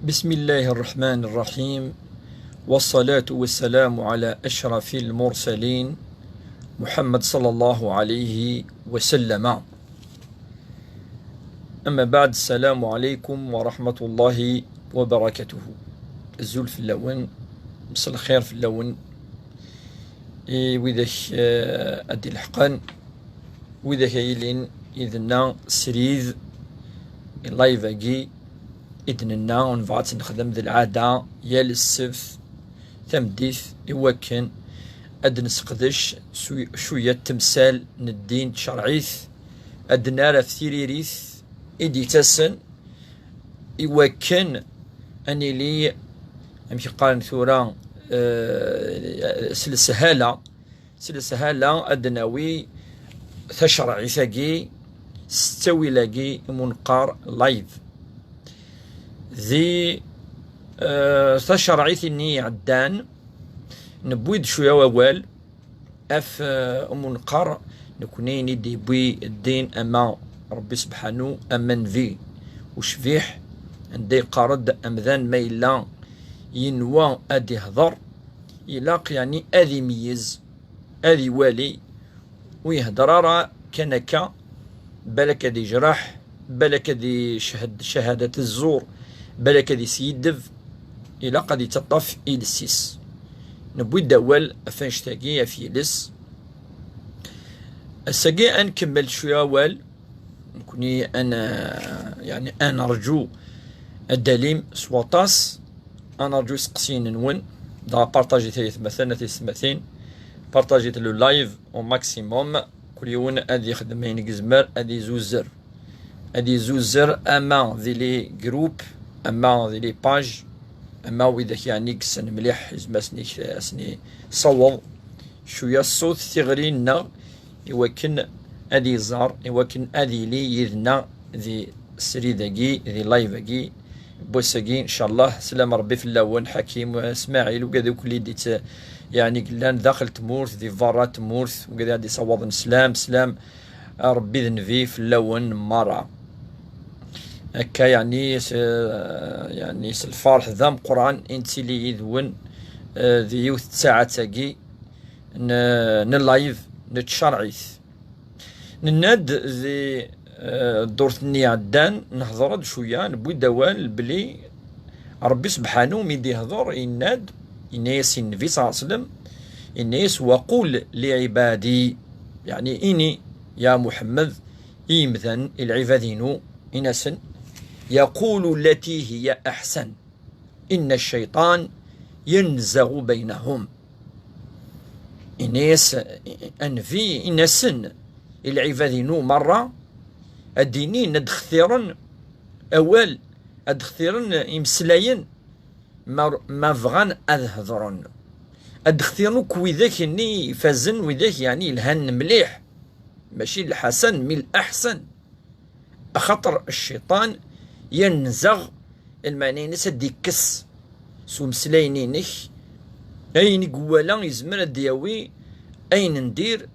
بسم الله الرحمن الرحيم، والصلاة والسلام على أشرف المرسلين محمد صلى الله عليه وسلم. أما بعد، السلام عليكم ورحمة الله وبركاته. الزول في اللون، مس الخير في اللون. وإذا أدي الحقن وإذا كايلين إذنا سريد اللايفاكي إذننا ونبغات نخدم ذي العادة يا السبت تمديث إوكن أد نسقدش شوية تمثال ندين تشرعيث أدنا راه في ثيريريث إدي تسن إوكن أني لي أمشي قال ثورا سلسهالة أدناوي تشرعي ثاقي ستوي لاقي منقار لايف ذي تشرعي ثني عدان نبويد شوية ووال أف منقر نكوني ندي بوي الدين أما ربي سبحانه أما نفي وشفيح عندي قارد أمذان ميلا ينوى أدي هضر يلاق يعني أذي ميز أذي والي ويهدر كنكا بالك دي جراح بالك دي شهادة الزور بالك دي سيدف إلا قد يتطف إلسيس نبوي الدول أفنشتاقي أفيلس الساقي أنكمل شوية وال نكوني أنا أرجو الدليم سواطاس أنا أرجو سقسين نون دا بارطاجي ثلاث مثلا ثلاثين بارطاجي لو لايف أو ماكسيموم كل يوم أدي خدمين قزمر أدي زوزر أما ذي لي جروب أما ذي لي باج أما وإذا يعني كسن مليح سني صوض شوية الصوت ثغرينا يوكن أدي زار يوكن أدي لي يذنا ذي سريداكي ذي لايفاكي بوساكي إن شاء الله. سلام ربي في اللون حكيم وإسماعيل وكذا كل ديت يعني كلان داخل تمورث ذي فارات تمورث وكذا دي صوض سلام ربي ذنفي في اللون مرة هكا يعني الفرح ذام قرآن انتي لي يذون ذي يوث ساعة تاقي نلايف نتشرعيث نناد ذي دورتني عدان نهضر شوية نبوي دوال بلي ربي سبحانه ميدي هضر يناد إنيس النبي صلى الله عليه وسلم إنيس وقول لعبادي يعني إني يا محمد إيمذن العبادين إنسن يقول التي هي أحسن إن الشيطان ينزغ بينهم إنيس أنفي إنسن العبادين مرة الديني ندخثيرن أول أدخثيرن إمسلاين ما فغان أذهذرن أدخثيرن كويذاك إني فازن وذاك يعني الهن مليح ماشي الحسن من الأحسن أخطر الشيطان ينزغ المعني نسدي كس سو مسلايني نخ أين قوالا يزمر الدياوي أين ندير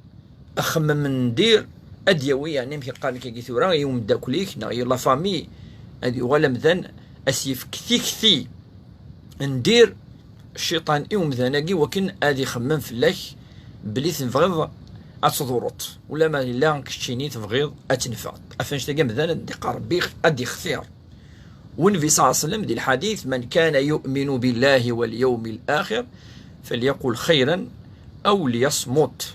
أخمم ندير أدياوي يعني مشي قال لك ثورا يوم داكليك نا يلا فامي أدي ولا مذن أسيف كثي ندير الشيطان يوم ذناقي وكن أدي خمم فلاك بلي تنفغض أتضرط ولا ما لا كشيني تبغيض أتنفع أفنش تلقى مثلا دي قربي أدي خثير والنبي صلى الله عليه وسلم دي الحديث من كان يؤمن بالله واليوم الآخر فليقل خيرا أو ليصمت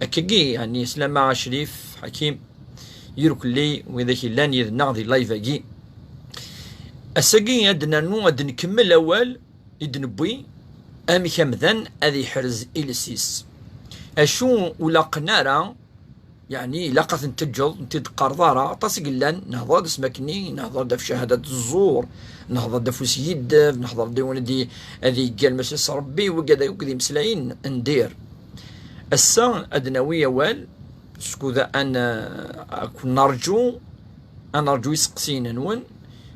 أكيجي يعني سلامة شريف حكيم يرك لي وإذا لان يذنا ذي لايفاكي الساقي أدنا نو أدن نكمل أول يدنبوي أمي كمذن أذي حرز إلسيس أشو ولا قنارة يعني لاقت نتجض نتد قرضارة طاس قلان نهضر اسمكني نهضر دا في شهادة الزور نهضر دا في سيد نهضر دا وندي هذي قال مسيس ربي وكذا وكذا مسلاين ندير السا أدناوية وال سكو ذا أنا أكون نرجو يسقسين نون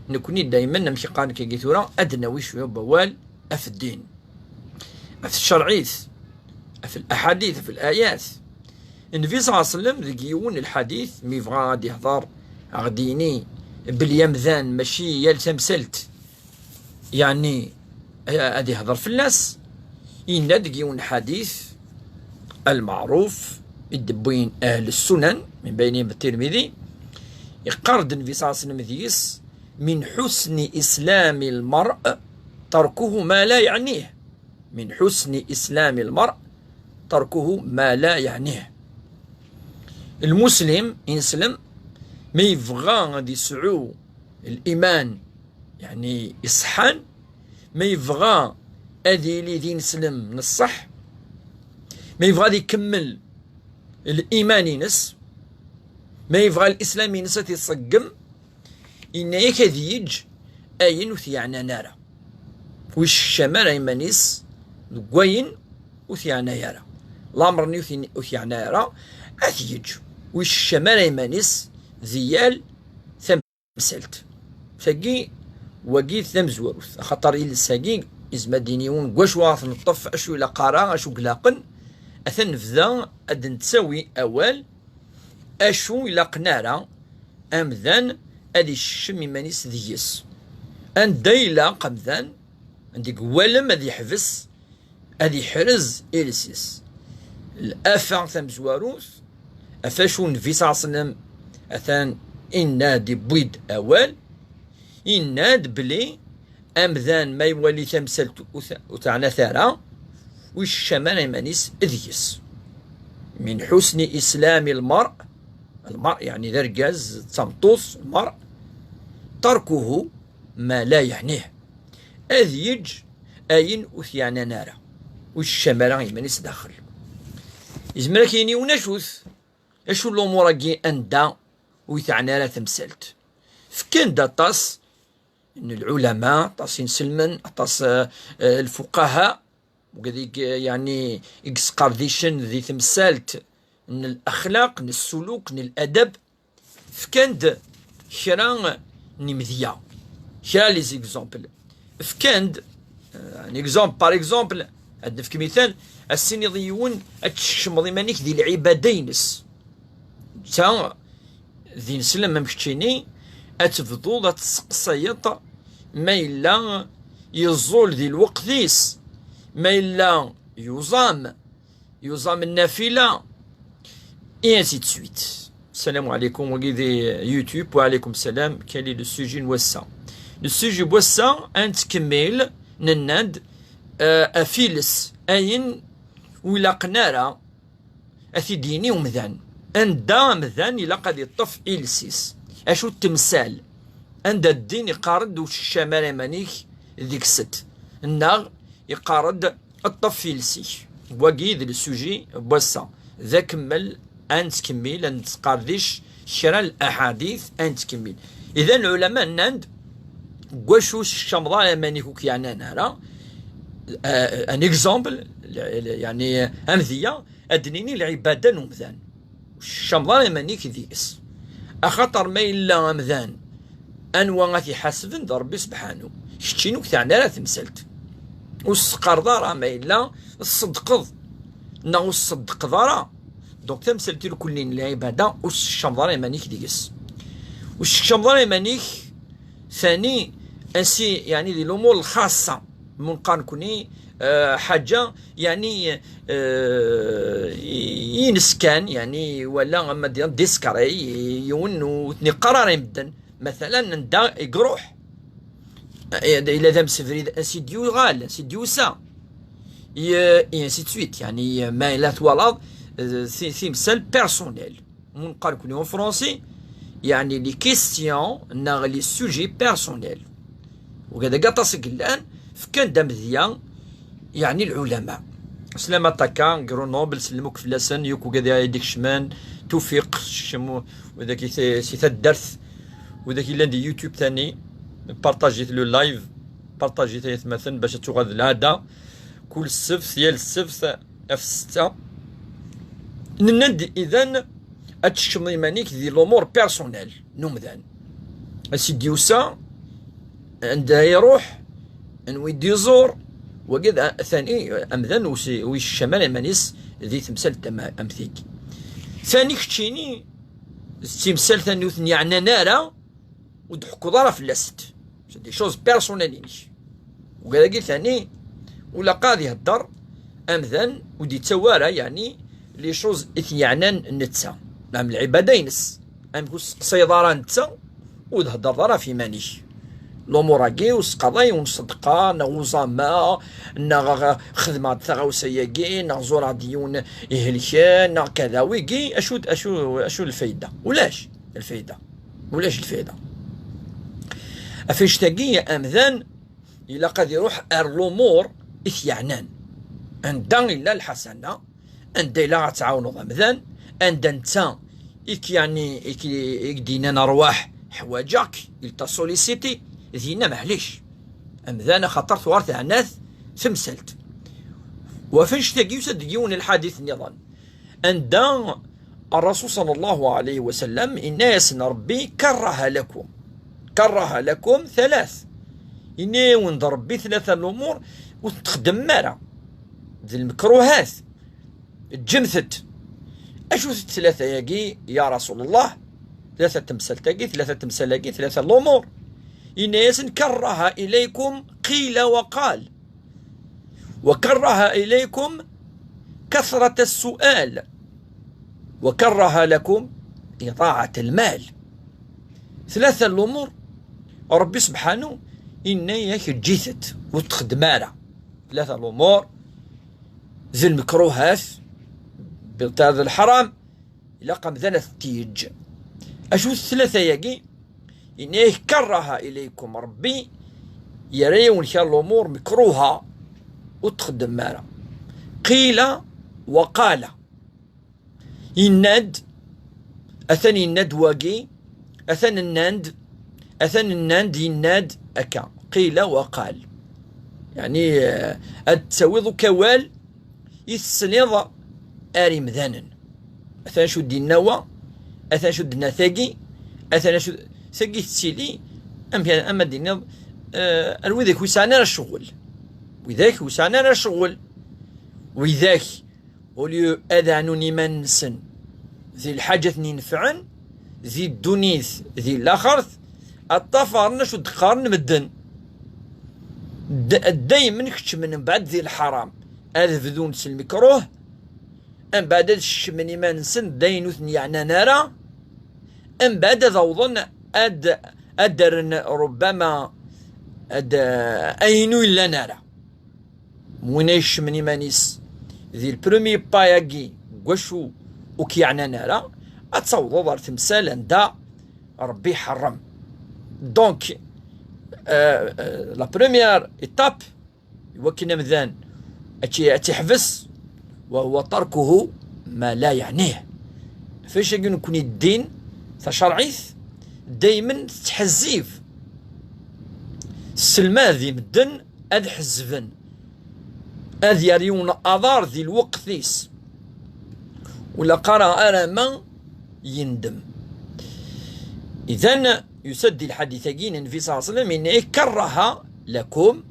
نكوني دايما نمشي قانك كيثورا أدناوي شوية بوال أف الدين أف الشرعيث في الأحاديث في الآيات النبي صلى الله عليه وسلم ذي يون الحديث مي فغا غادي يهضر غديني باليمذان ماشي يا تمثلت يعني هذه هضر في الناس ينادقيون حديث المعروف يدبوين أهل السنن من بينهم الترمذي يقرد النبي صلى الله عليه وسلم من حسن إسلام المرء تركه ما لا يعنيه. من حسن إسلام المرء تركه ما لا يعنيه. المسلم ينسلم ما يبغى غادي يسعو الإيمان يعني يصحن، ما يبغى هذه اللي دين سلم من الصح، ما يبغى غادي يكمل الإيمان ينس، ما يبغى الإسلام ينس يتصقم إن يكذيج أين وثيعنا نارا وش الشمال يمانيس قوين وثيعنا يارا الأمر وثيعنا يارا أثيج وش الشمال يمانيس زيال ثمسلت فقي وقيت ثم زوروث خطر إلى الساقي إزما دينيون قواش واث نطف أشو إلى قارا أشو قلاقن أثن فذا أدن تسوي أول أشو إلى قنارا أمذان أدي الشم مانيس ذيس أن دايلا قمذان عندي قوالم أدي حفس أدي حرز إلسيس الأفا ثم زواروث أفاشو النبي صلى الله عليه وسلم أثان إنا دي بويد أول إناد بلي أمذان ما يولي تمثل وتعنا ثارا والشمال مانيس إذيس. من حسن إسلام المرء يعني ذرقاز تمطوس المرء تركه ما لا يعنيه أذيج أين وثيانا نارا والشمال مانيس داخل. إزمرا كيني ونشوث أشو الأمور كي أندا ويثعنا لا تمثلت فكان دا طاس إن العلماء طاسين سلمن طاس الفقهاء وكذلك يعني إكس قارديشن ذي تمثالت من الأخلاق من السلوك من الأدب فكان شرا نمذية شرا لي زيكزامبل فكان يعني إكزامبل بار إكزامبل عندنا في كمثال السن يضيون أتشمضي مانيك ذي العبادينس تا ذي نسلم ممشتيني أتفضل أتسقسيط ما إلا يزول ذي الوقت ذيس ما إلا يوزام النافلة إي انسي تسويت. السلام عليكم وكذي يوتيوب وعليكم السلام. كان لي لو سوجي نوسا لو سوجي بوسا أنتكمل نناد أفيلس أين ولا قنارة أثي ديني ومذان أندا مذان إلا قد يطف إلسيس أشو التمثال عند الدين يقارد وش الشمال مانيك ذيك الست الناغ يقارد الطف إلسي وقيد السوجي بوسا ذا كمل أنت كمل أنت قارديش شرا الأحاديث أنت كمل. إذا العلماء ناند وشو الشمضاء مانيك يعني نارا ان اكزامبل يعني امثيه ادنيني العباده نمذان الشمضان مانيك ذيس اخطر ما الا امذان انوا غادي حاسبن ربي سبحانه شتينو تاعنا راه تمثلت والسقر راه ما الا الصدق نو الصدق راه دونك تمثلتي لكل العباده والشمضان مانيك ذيس والشمضان مانيك ثاني انسي يعني دي الامور الخاصه منقان كوني حاجة يعني ينسكان يعني ولا اما ديسكاري يون وثني قرار مدن مثلا ندا يقروح الى ذا مسفري سيديو غال سيديو سا انسي تسويت يعني ما لا توالد سي مثال بيرسونيل منقان كوني اون فرونسي يعني لي كيستيون نا لي سوجي بيرسونيل وكذا قاطاسك الان فكان دامذيا يعني العلماء سلامة تاكا غرونوبل سلموك فلاسن يوكو كذا يديك شمان توفيق شمو وذاك سي الدرس وذاك اللي عندي يوتيوب ثاني بارطاجيت لو لايف بارطاجيت مثلا باش تغاد العاده كل السبت ديال السبت في 6 نند اذا اتشمي مانيك ذي الامور بيرسونيل نومذان اسيدي وسا عندها يروح نويدي يزور وقد ثاني امذن ويش الشمال مانيس ذي تمثال تما امثيك ثاني كتشيني تمثال ثاني يعني نارا ودحكو ضرا في اللاست دي شوز بيرسونالينيش وقال قلت ثاني ولا قاضي يهدر امذن ودي توارى يعني لي شوز اثيعنان نتسا نعم العباده ينس ام قصيدارا نتسا وتهدر ضرا في مانيش لوموراكي وسقضاي ونصدقا نغوزاما خدمة ثغوسياكي نغزورا ديون يهلكان كذا ويكي اشو الفايدة ولاش الفايدة افيش تاقي امذان الى قد يروح الامور اثيعنان عندن الا الحسنة عند الا غتعاونو امذان عند انت يعني يدينا نرواح حواجك يلتا سوليسيتي ذينا معليش امذانا خاطر ثوار تاع ناس تمثلت وفاش تاقيو صدقيون الحديث النظام عند الرسول صلى الله عليه وسلم الناس ربي كرها لكم ثلاث إني وند ربي ثلاثة الأمور وتخدم مارا ذي المكروهات تجمثت أشو الثلاثة ياقي يا رسول الله ثلاثة تمثال ثلاثة الأمور الناس كره إليكم قيل وقال وكره إليكم كثرة السؤال وكره لكم إضاعة المال ثلاثة الأمور ربي سبحانه إنيك جيثت وتخدمارا ثلاثة الأمور ذي المكروهات بلتاذ الحرام إلا قام ذنث تيج أشو الثلاثة ياقي إنيه كره إليكم ربي يريون شان الأمور مكروهة وتخدم مارا قيل وقال الند أثني الند واقي أثن النند يناد أكا قيل وقال يعني التسويض كوال يتسنيض آري مذانا أثن شو دي النوى أثن شو دنا ثاقي أثن شو ثاقي تسيلي أما دينا الوذاك وسعنا الشغل وذاك وليو أذانوني من سن ذي الحاجة ننفعن ذي الدنيث ذي الآخرث الطفرنا شو دقارن مدن دايما كتش من بعد ذي الحرام هذا بدون المكروه أم بعد الشمني ما نسن داينوث يعني نرى أم بعد ذا وظن أدرن ربما أينو إلا نرى وينيش مني مانيس ذي البرومي باياكي وشو وكيعنا نرى أتصوض ضر تمثال دا ربي حرم دونك لا بروميير إيتاب وكنا مذان أتحبس وهو تركه ما لا يعنيه فاش نكون الدين فشرعيث دايما تحزيف السلمان ذي مدن أذ حزفن أذ يريون أضار ذي الوقت ذيس ولا قرأ أنا ما يندم إذن يسدي الحديثين النبي صلى الله عليه وسلم إنه كره لكم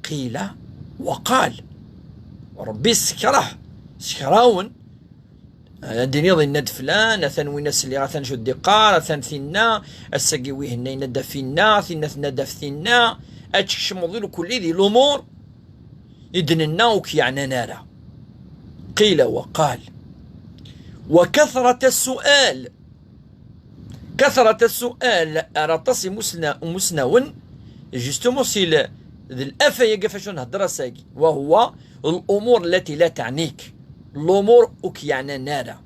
قيل وقال وربي سكراون ديني ظن ند فلان أثن وينس اللي غاثن شو الدقار أثن ثنا السقيويه هنا يندى فينا ثنا ندى فينا أتشكش مضيل كل ذي الأمور إذن وك يعني نارا قيل وقال وكثرة السؤال أرطسي مسنون جستمو سيل ذي الأفا يقفشون هدرساكي وهو الأمور التي لا تعنيك الأمور يعني نارا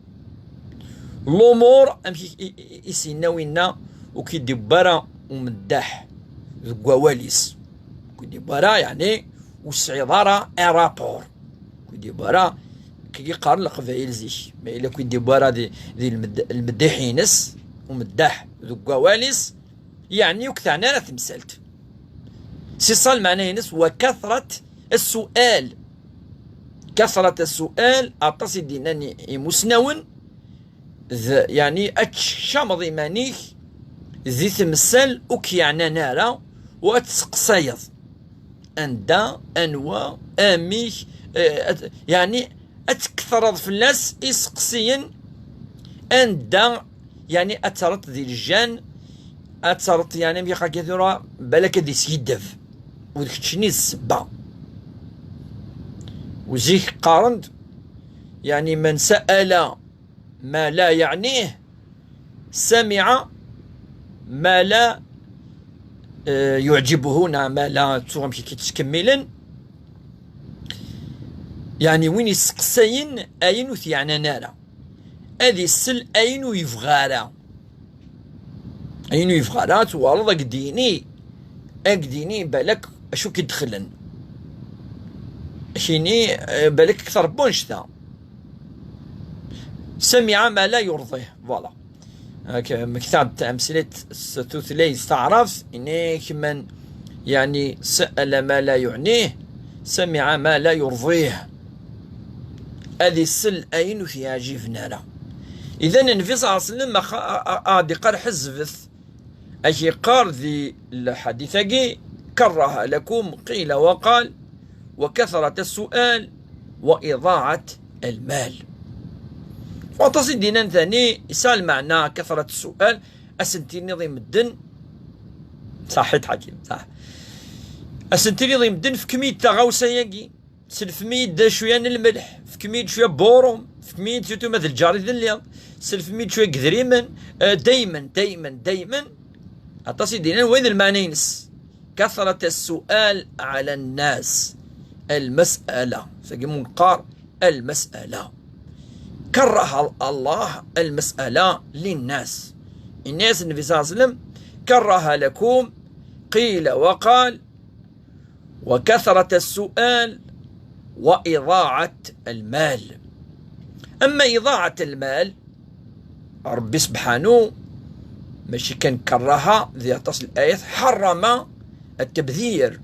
الأمور أمشي إسيناوينا وكي دبارا ومداح القواليس كي دبارا يعني وسعيضارا إرابور كي دبارا كي قارن القبائل زيش ما إلا كي دبارا ذي المداحينس ومداح القواليس يعني وكثعنا تمثلت سيصال معناه ينس وكثرة السؤال أعطسي ديناني مسنون يعني أتشامضي مانيك ذي تمثل يعني نارا وأتسقصايض أندا أنوا أميش يعني أتكثرض في الناس إسقسيا أندا يعني أترت ذي الجان أتصرت يعني بيقا كثيرا بالك دي سيدف وذيك تشني السبة وزيك قارند يعني من سأل ما لا يعنيه سمع ما لا يعجبه ما لا تغمشي كي تكملن يعني وين يسقسين أين ثيعنا نارا هذه السل أين يفغارا أين يفغارا توارض أقديني بالك أشو كيدخلن شيني بالك أكثر بونشتا سمع ما لا يرضيه فوالا كتاب أمثلة ستثلي استعرف إنك من يعني سأل ما لا يعنيه سمع ما لا يرضيه هذه السل أين فيها جيفنا إذا النبي صلى الله عليه وسلم غادي قال حزفث أشي قار ذي الحديثة كره لكم قيل وقال وكثرة السؤال وإضاعة المال وتصل دينا ثاني يسال معنى كثرة السؤال أسنتيني ضيم الدن صحيت حكيم صح أسنتيني ضيم الدن في كمية تغاوسة يجي سلف ميد شوية الملح في كمية شوية بوروم في كمية شوية مثل الجاري اليوم سلف ميد شوية قذريما دايما أتصل دينا وين المعنينس كثرة السؤال على الناس المسألة ساقي منقار المسألة كره الله المسألة للناس الناس النبي صلى الله عليه وسلم كره لكم قيل وقال وكثرة السؤال وإضاعة المال أما إضاعة المال ربي سبحانه ماشي كان كرهها ذي تصل الآية حرم التبذير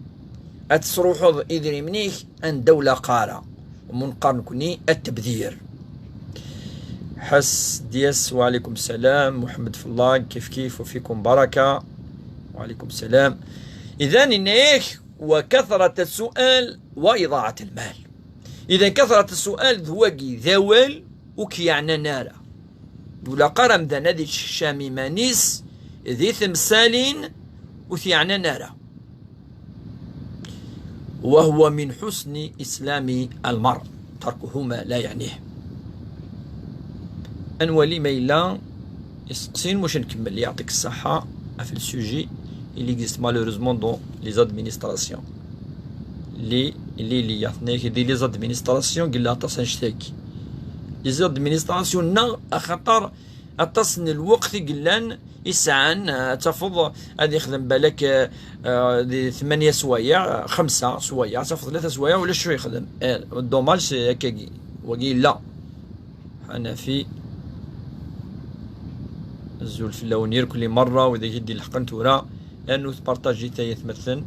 أتصروحوا إذن منيك أن دولة قارة ومنقارن كوني التبذير حس ديس وعليكم السلام محمد في الله كيف وفيكم بركة وعليكم السلام إذا إنيك وكثرة السؤال وإضاعة المال إذا كثرة السؤال ذوقي ذوال وكيعنا نارا ولا قرم ذا نادي الشامي مانيس ذي ثمسالين وثيعنا نارا وهو من حسن إسلام المرء تركه ما لا يعنيه أنولي ميلا يسقسين مش نكمل يعطيك الصحة في السوجي اللي existe malheureusement dans les administrations اللي يعطيك دي لي زادمينستراسيون قلها تصن شتاكي لي زادمينستراسيون نا خطر أتصن الوقت قلان يسعان تفض هذا يخدم بالك دي 8 سوايع 5 سوايع تفض 3 سوايع ولا شو يخدم الدوماج هكاكي وقيل لا أنا في الزول في اللونير كل مرة وإذا يدي الحقن تورا لأنه تبارطاجي تا يتمثل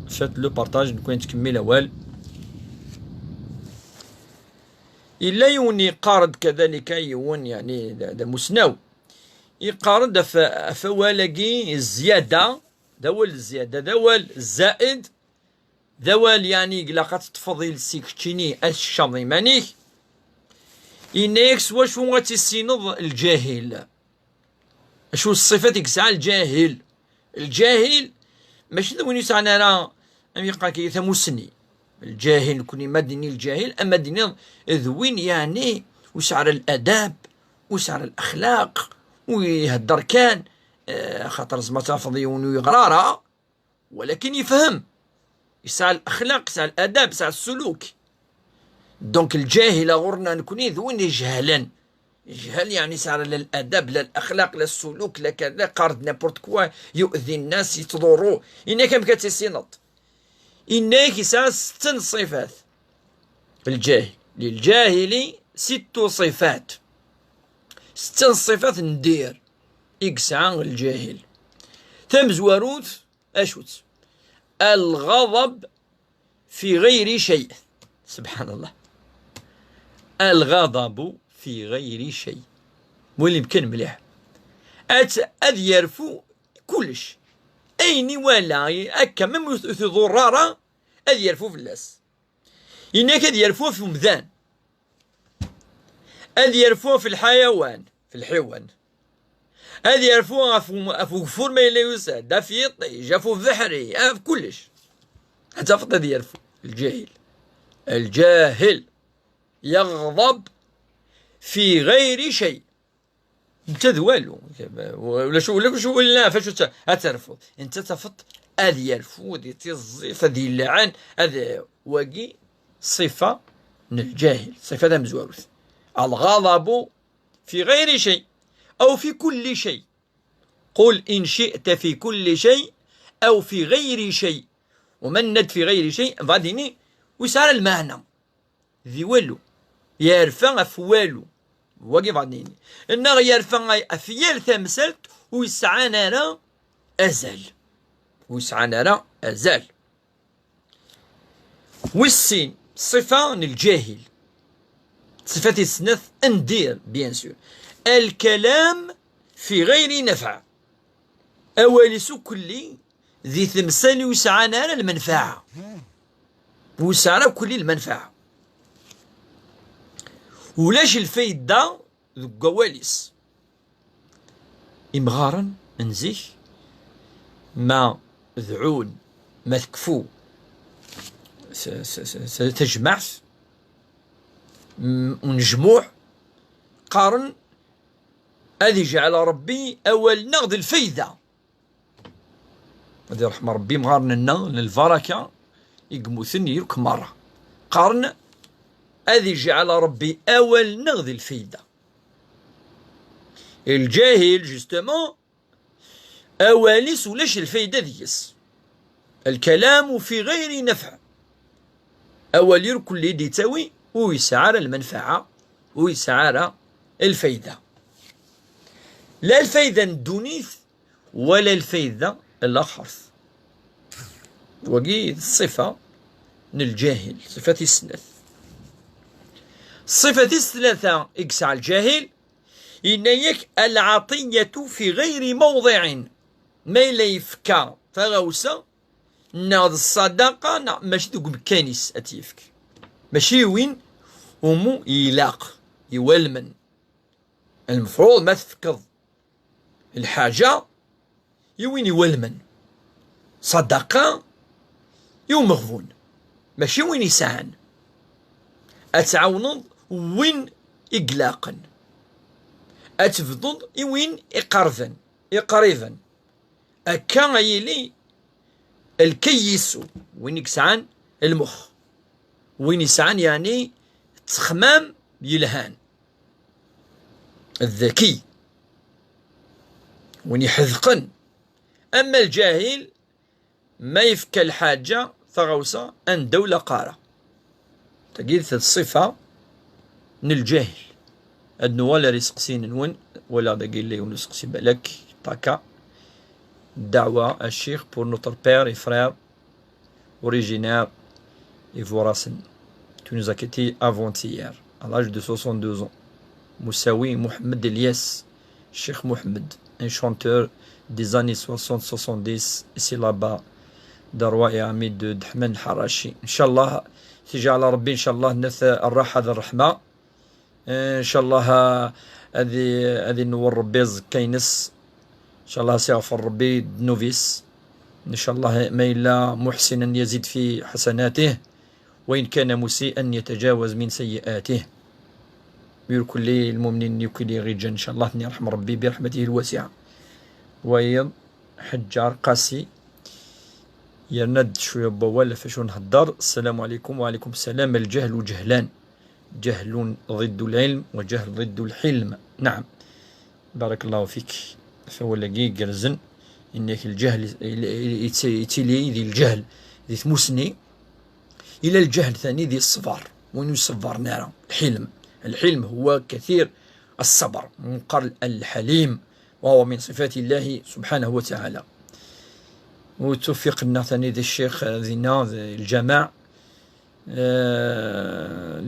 فات لو بارطاج نكون تكمل أول إلا يوني قارد كذلك يون يعني هذا مسناو يقارد فوالاقي الزيادة دول الزيادة دول الزائد دول يعني قلاقات تفضيل سيكتشيني الشامي مانيك إنيكس واش هو تيسينض الجاهل شو الصفات يكسع الجاهل ماشي ذا وين يسعنا راه يبقى كي مسني الجاهل كوني مدني الجاهل اما ديني ذوين يعني وسعر الاداب وسعر الاخلاق ويهدر كان خاطر زعما تافضي ويغرارها ولكن يفهم يسعى الاخلاق يسعى الاداب يسعى السلوك دونك الجاهل غرنا نكوني ذوين يجهلن يجهل يعني سعر لا الادب لا الاخلاق لا السلوك لا كذا قارد نابورت كوا يؤذي الناس يتضروا انك كم كتسينط انك يسعى 6 صفات الجاهل للجاهل 6 صفات 6 صفات ندير يقسع الجاهل ثم زواروت اشوت الغضب في غير شيء سبحان الله الغضب في غير شيء واللي يمكن مليح أذ يرفو كلش أيني ولا أكا من ضرارة أذ يرفو في اللاس إنك أذ يرفو في مذان أذ يرفو في الحيوان هذه يعرفوها افو كفور ما إلا يسعد، دا في يطيج افو بحري في كلش، حتى في هذه يعرفو. الجاهل يغضب في غير شيء. انت ذوالو ولا شو ولا فاش تعرفوا انت تفط هذه يعرفو هذه تيزيف هذه اللعان هذا واقي صفة من الجاهل، صفة هذا مزواروث. الغضب في غير شيء أو في كل شيء. قل إن شئت في كل شيء أو في غير شيء، ومند في غير شيء بعدين ويسار المعنى ذي والو يرفع أفوالو واقف بعدين إنه يرفع أفيال ثمسلت ويسعى راه أزل، ويسعى راه أزل. والسين صفة للجاهل، صفة السنث اندير بيان سور الكلام في غير نفع، أوالس كل ذي ثمثال ويسعى راه المنفعة، ويسعى كل المنفعة ولاش الفايدة ذو قواليس إمغارا نزيك ما ذعون ما تكفو تجمع ونجموع قارن هذه جعل ربي أول نغض الفايدة هذه رحمة ربي مغارن لنا للبركة يقموثن يرك مرة قارن هذه جعل ربي أول نغض الفايدة. الجاهل جستمون أواليس ولاش الفايدة ديس الكلام في غير نفع، أول يركل اللي ديتاوي ويسعر المنفعة ويسعر الفايدة، لا الفايدة الدونيث ولا الفايدة الأخرث. وقيد الصفة للجاهل صفة السنث. صفة الثلاثة إكسع الجاهل إن يك العطية في غير موضع، ما إلا يفكا فغوسة ناض الصدقة ماشي دوك مكانيس أتيفك ماشي وين ومو يلاق يولمن. المفروض ما تفكض الحاجة يوين يولمن، صدقة يوم مغفون ماشي وين يسعن، أتعاونض وين إقلاقا، أتفضل وين إقرفا إقريفا. أكا يلي الكيس وين يسعن المخ، وين يسعن يعني تخمام يلهان الذكي وين يحذقن. أما الجاهل ما يفكى الحاجة ثغوسة أن دولة قارة. تجد الصفة من الجاهل أدنو ولا ريسقسين نون ولا دقيل لي ونسقسي بالك طاكا دعوة الشيخ pour notre père et frère originaire ivoirien qui nous a quittés avant-hier à l'âge de 62 ans. Moussaoui Mohamed Elias, Cheikh Mohamed, un chanteur des années 60-70 ici là-bas d'Arwa et ami de Dahman Harashi. Inch'Allah تيجي على ربي إن شاء الله نث الراحة ذا الرحمة إن شاء الله. هذه نور ربي كينس إن شاء الله سيغفر ربي نوفيس إن شاء الله ما إلا محسنا يزيد في حسناته وإن كان مسيئا يتجاوز من سيئاته. يركل لي المؤمنين يكلي غيجا إن شاء الله يرحم ربي برحمته الواسعة. وأيضا حجار قاسي يرند شوية بوال فاش نهضر. السلام عليكم. وعليكم السلام. الجهل جهلان، جهل ضد العلم وجهل ضد الحلم. نعم بارك الله فيك. فهو لقي قرزن إنك الجهل يتيلي ذي الجهل ذي ثموسني إلى الجهل ثاني ذي الصبر. وين يصبر نارا الحلم. الحلم هو كثير الصبر من قرن الحليم وهو من صفات الله سبحانه وتعالى. وتوفقنا ثاني ذي الشيخ ذينا الجماع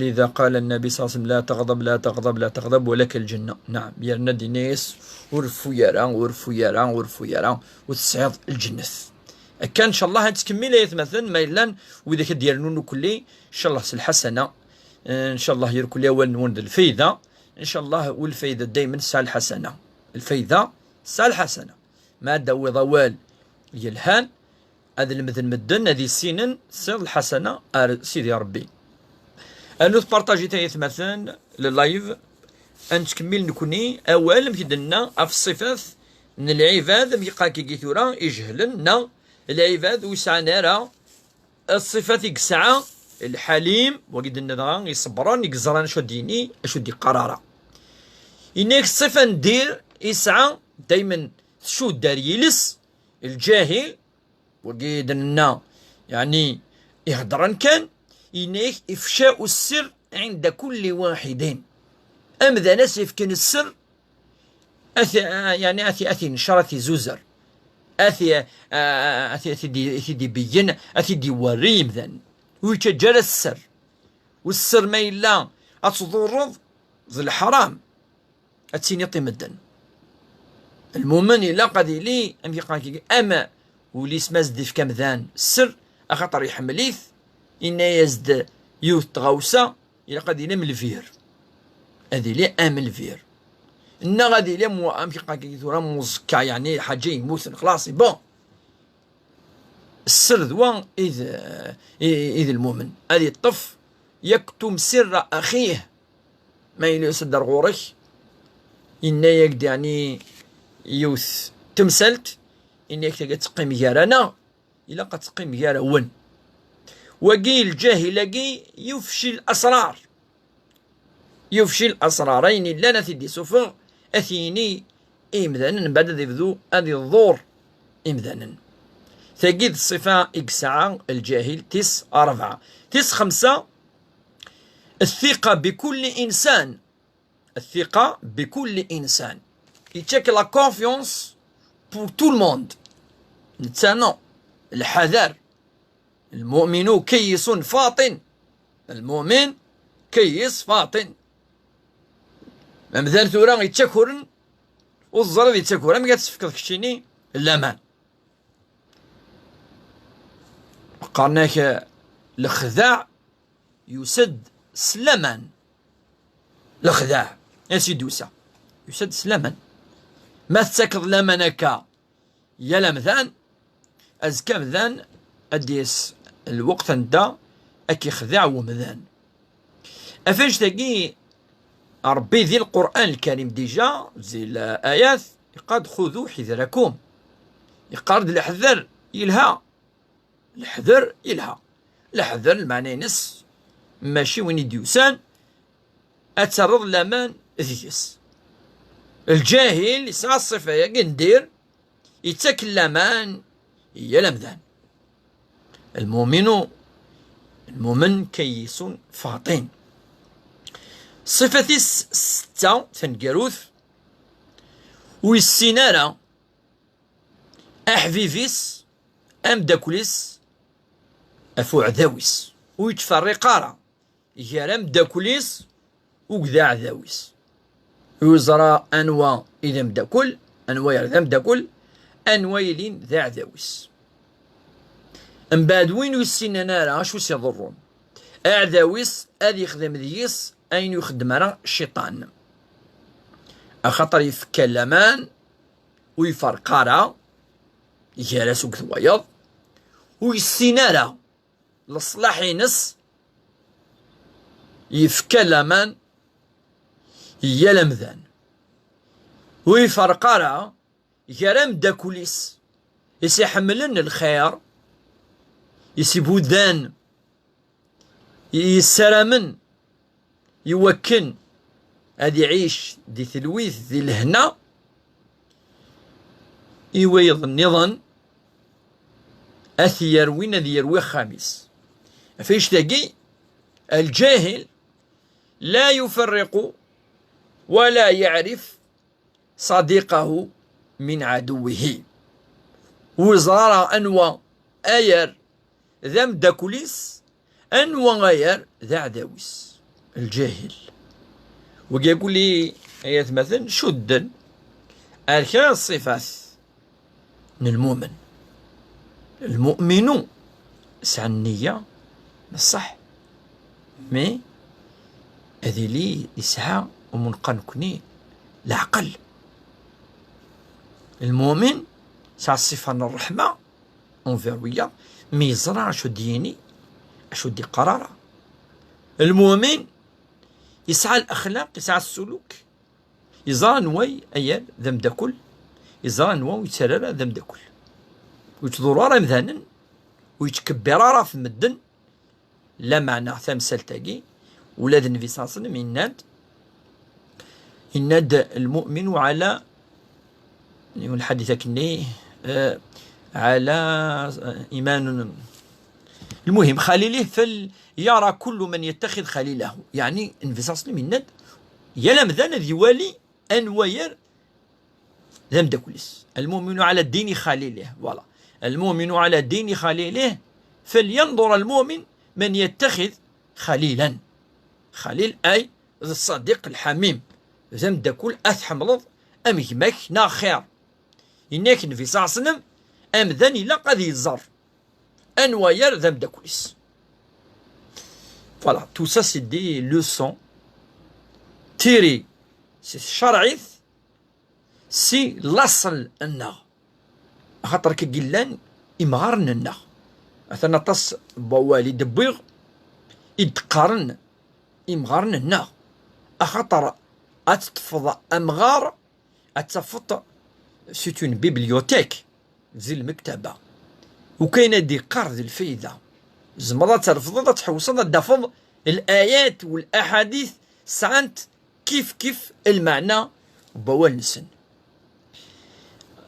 لذا قال النبي صلى الله عليه وسلم لا تغضب لا تغضب لا تغضب ولك الجنة. نعم يرنا دينيس ورفو يران ورفو يران ورفو يران وتسعيد الجنة. كان إن شاء الله هتكمل يتمثل ما إلا وإذا كديرنون كلي إن شاء الله الحسنة إن شاء الله يركل أول نون الفايدة إن شاء الله. والفايدة دايما سال الحسنة. الفايدة الساعة الحسنة ما داوي ضوال يلهان هذا المثل مدن هذه السنن السر الحسنة سيدي ربي أنو تبارطاجي تايث مثلا لللايف أن تكمل نكوني أول مكدنا في الصفات من العباد ميقا كي ثورا يجهلنا العباد ويسعنا راه الصفات يقسعا الحليم وقد النظام يصبران يقزران شو ديني شو دي قرارة إنك الصفة ندير يسعى دايما شو دار يلس الجاهل وقيد لنا يعني يهضرن كان إنك إفشاء السر عند كل واحد أمذا ناس يفكن السر يعني أثي نشر أثي زوزر أثي دي بين أثي دي وريم ذن ويتجرى السر والسر ما إلا أتصدر ذي الحرام أتسيني طيمدن المؤمن إلا قد لي أما ولي سمازد في كمذان السر أخطر يحمليث إن يزد يوث تغوسا إلا قد ينام الفير هذه لي أمل الفير إن غادي لي ثورا مزكا يعني حاجة يموت خلاص بون السر ذوان إذ المؤمن هذه الطف يكتم سر أخيه ما يصدر غورك إن يقد يعني يوث تمثلت إنك تقيم جارنا إلا قد تقيم جارا ون وقيل الجاهل قي يفشي الأسرار يفشي الأسرارين لا نثدي سفر أثيني إمذانا بعد ذي بذو هذه الظور إمذانا ثقيد الصفة إكسعة الجاهل 4 5 الثقة بكل إنسان الثقة بكل إنسان يتشك لا كونفيونس بور تو الموند نتسانو الحذر المؤمن كيس فاطن المؤمن كيس فاطن ممثال ثورا يتشكرن والزرد يتشكرن ما كتفكر كشيني الأمان قالناك الخداع يسد سلاما الخداع يا سيدي وسا يسد سلاما ما تسكض لمنك يا لمذان أزكى مذان أديس الوقت انت أكي خداع ومذان أفاش تاقي ربي ذي القرآن الكريم ديجا زي الآيات يقاد خذوا حذركم يقارد الحذر يلها الحذر يلها الحذر المعنى نس ماشي وين يديوسان أترض لمان ذيس الجاهل يسعى الصفة يقندير يتكلمان يلمذان المؤمن كيس فاطين صفة 6 تنقروث ويسينارا أحفيفيس أم داكوليس أفو عذاويس ويتفرقارا يرام داكوليس وكذا عذاويس يزرى أنواع إذا مداكل أنواع إذا مداكل أنواع يلين ذا عذاويس من بعد وين يسينانا راه شو سيضرون أعذاويس أذي يخدم ذيس أين يخدم راه الشيطان أخطر يفكلمان ويفرقارا يجالس وكثوايض ويسينارا لصلاح ينس يفكلمان يلمذان ويفرقارا يرام داكوليس يسيحملن الخير يسيبودان يسرمن يوكن هادي يعيش دي ثلويث ذي الهنا يويض النظن أثي يروين ذي يروي خامس فيش تاقي الجاهل لا يفرق ولا يعرف صديقه من عدوه وزارة أنواع أير ذم داكوليس أنواع غير ذا عداويس الجاهل ويقول لي آيات مثلا شدا الكلا الصفات من المؤمن سعى النية بصح مي هذه لي يسعى ومنقن كني العقل المؤمن سع الصفة الرحمة انفيرويا مي يزرع شو ديني شو دي قرارة. المؤمن يسعى الأخلاق يسعى السلوك يزرع نواي أيال ذم داكل يزرع نواي يتسرر ذم داكل ويتضرر مثلا ويتكبر في المدن لا معنى ثمثال تاقي ولاد النبي صلى الله عليه وسلم يناد المؤمن على الحديث كني على إيمان المهم خليله فليرى كل من يتخذ خليله. يعني النبي صلى الله عليه وسلم يناد يلم ذا ذي والي أنوير ذم داكوليس المؤمن على الدين خليله. فوالا المؤمن على الدين خليله فلينظر المؤمن من يتخذ خليلا. خليل أي الصديق الحميم ذم داكول أثحملض أم يماك نا خير إنك النبي صلى الله عليه وسلم أم ذاني لا قد يزار أنوير ذم داكوليس. Voilà, tout ça c'est des leçons tirées, c'est شرعيث سي لاصل النا خاطر كقلان إمغارن النا أثنى تص بوالي دبيغ يتقارن إمغارن النا أخطر أتتفض أمغار أتفض سيت اون بيبليوتيك زي المكتبة وكاينة دي قرض الفايدة زمرة ترفض تحوصل تدفض الآيات والأحاديث سعنت كيف المعنى بوال نسن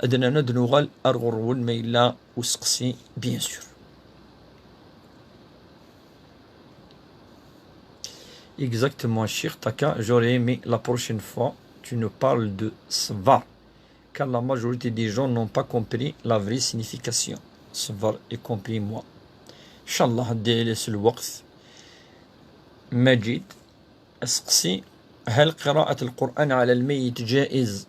أدنا ندنوغال أرغرون ميلا وسقسي بيان سور. Exactement, Cheikh Taka, j'aurais aimé la prochaine fois tu nous parles de Svar, car la majorité des gens n'ont pas compris la vraie signification. Svar est compris moi. Inch'Allah ديلس الوقت. مجيد أسقسي هل قراءة القرآن على الميت جائز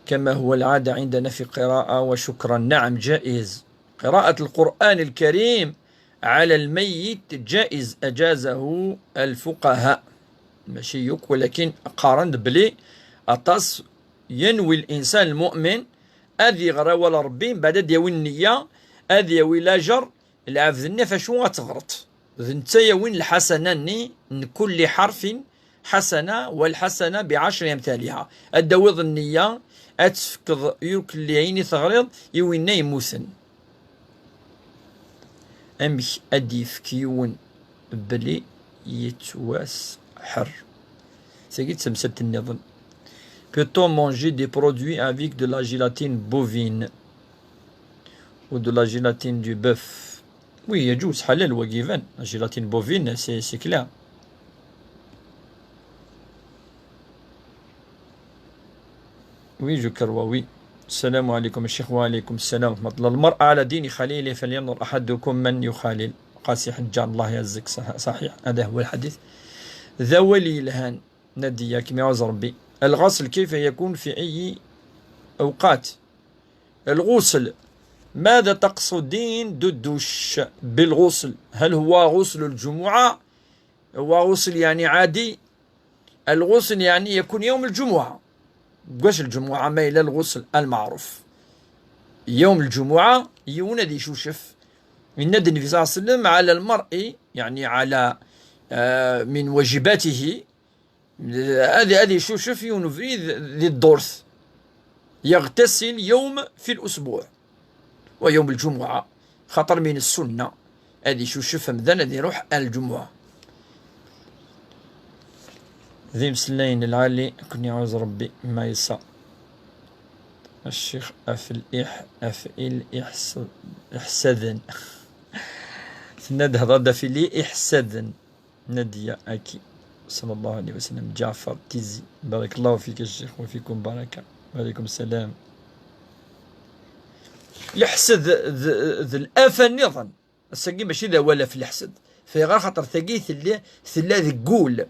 كما هو العادة عندنا في قراءة؟ وشكرا. نعم جائز قراءة القرآن الكريم على الميت جائز أجازه الفقهاء ماشي يوك ولكن قارن بلي أطاس ينوي الإنسان المؤمن أذي غراول ربي بعد ديوي النية أذي يوي لاجر العفذ النفش وتغرط ذنتا وين الحسنة كل حرف حسنة والحسنة ب10 أمثالها الدوض النية أتفكض يوك اللي عيني ثغرض يوينا يموثن أمك أديف كيون بلي يتواس حر سيجد سمسلت النظام. Peut-on manger des produits avec de la gélatine bovine ou de la gélatine du bœuf? Oui, يجوز حلال وجيفان. La gélatine bovine, c'est clair. Oui, je crois, oui. السلام عليكم الشيخ. وعليكم السلام ورحمة الله. المرء على دين خليله فلينظر أحدكم من يخالل. قاسي حجة الله يعزك. صحيح هذا هو الحديث. ذوالي الهان نديا كما يعوز ربي. الغسل كيف يكون في أي أوقات؟ الغسل ماذا تقصدين بالدش بالغسل؟ هل هو غسل الجمعة؟ هو غسل يعني عادي؟ الغسل يعني يكون يوم الجمعة. قاش الجمعة ما إلى الغسل المعروف يوم الجمعة يونادي شوشف من ند النبي صلى الله عليه وسلم على المرء يعني على من واجباته هذه شوشف ينفي ذي الدرس يغتسل يوم في الأسبوع ويوم الجمعة خطر من السنة هذه شوشف مذن هذه روح الجمعة ذي مسلين العالي كني عاوز ربي ما يسا الشيخ أفئل إحسدن ند هذا في لي إحسدن نديا أكي صلى الله عليه وسلم. جعفر تيزي بارك الله فيك الشيخ وفيكم بركة. وعليكم السلام. يحسد ذي الآفة النظام السقي ماشي ذا ولا في الحسد في غير خاطر ثقي ثلاث قول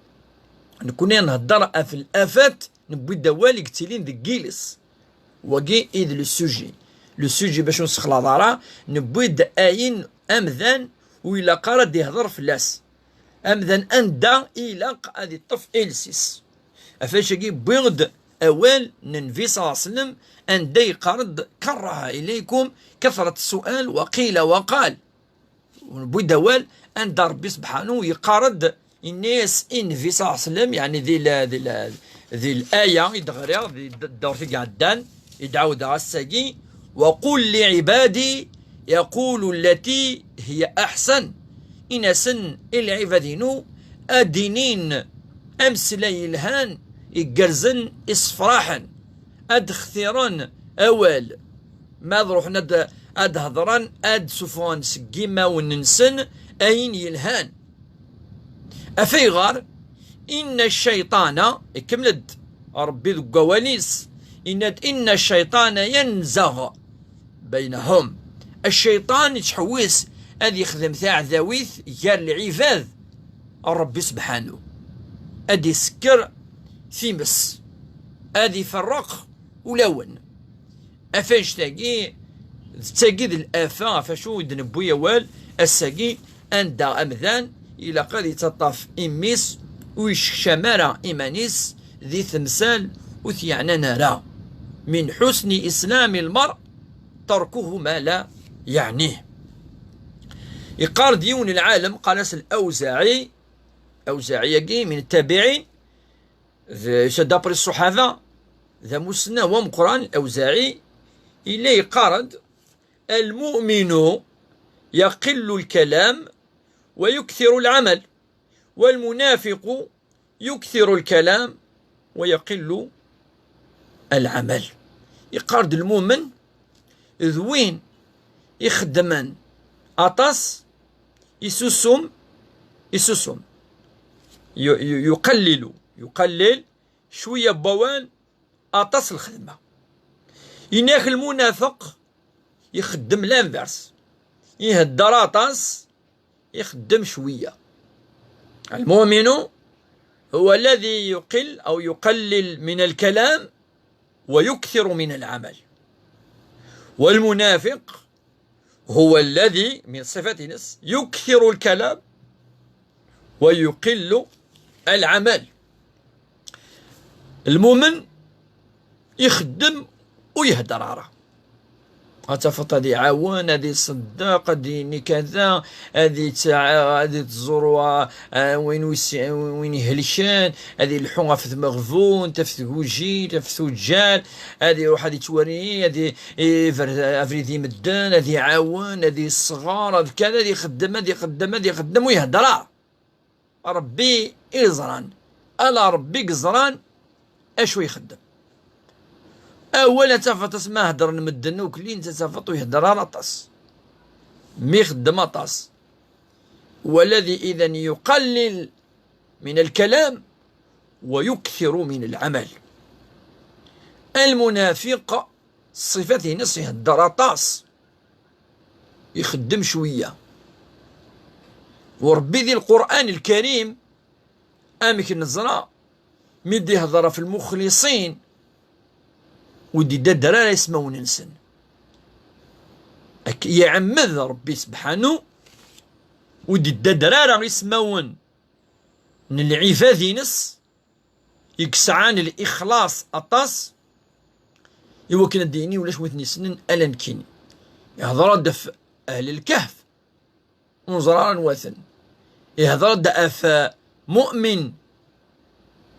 نكون نهضر في الآفات نبوي دوالي قتيلين ذي جيلس وقي إذ لو سوجي باش نسخ الهضرة نبوي داين أمذان وإلا قارد يهضر في اللاس أمذان أندا إلا هذه الطف إلسيس أفاش كي بيغد أول النبي صلى الله عليه وسلم أن دي قرد كره إليكم كثرة السؤال وقيل وقال بدوال أن ربي سبحانه يقارد الناس النبي صلى الله عليه وسلم يعني ذي الآية يدغريها ذي الدور في قعدان يدعو الساقي وقل لعبادي يقول التي هي أحسن إن سن العبادين أدينين أمس ليلهان يقرزن إصفراحا أدخثيران أول ما روحنا أدهضران أد سفون سقيمة وننسن أين يلهان أفيغار إن الشيطان كملد ربي ذو قوانيس إن الشيطان ينزغ بينهم الشيطان يتحويس أذي يخدم ثاع ذويث يار العباد الرب سبحانه أدي سكر ثيمس أدي فرق ولون أفاش تاقي الآفة فشو دنبويا وال الساقي أندا أمذان إلى قد يتطاف إميس ويشمارا إيمانيس ذي ثمثال وثيعنا نرى من حسن إسلام المرء تركه ما لا يعنيه. يقار ديون العالم قالس الأوزاعي أوزاعي من التابعين دابري الصحابة ذا مسنى ومقران الأوزاعي إليه قارد المؤمن يقل الكلام ويكثر العمل والمنافق يكثر الكلام ويقل العمل. يقارد المؤمن ذوين يخدمن أطاس يسوسم يقلل شوية بوان أطاس الخدمة. يناك المنافق يخدم لانفرس يهدر أطاس يخدم شوية. المؤمن هو الذي يقل أو يقلل من الكلام ويكثر من العمل، والمنافق هو الذي من صفة نفس يكثر الكلام ويقل العمل. المؤمن يخدم ويهدر عرا أتفط هذه عوان هذه صداق هذه كذا هذه تزور وين يهلشان هذه الحومة في مغفون تفتو جي تفتو جال هذه يروح هذه توري هذه افريدي مدان هذه عوان هذه الصغار هذه كذا هذه يخدم ويهدر. ربي يزران ألا ربي قزران أشو يخدم أولا تفت اسمه هدر نمدن وكلين تفت ويهدر رطس ميخدم طاس والذي إذا يقلل من الكلام ويكثر من العمل. المنافق صفته نص يهدر طاس يخدم شوية. وربي ذي القرآن الكريم آمك النزراء مدي يهضر في المخلصين ودي درارة يسمون نسن يعمذ ربي سبحانه ودي درارة يسمون من العفاذ نس يكسعان الإخلاص أطاس يوكن الديني ولاش مثني سنن ألان كيني يهضر دف أهل الكهف ونزرارا وثن يهضر دأف مؤمن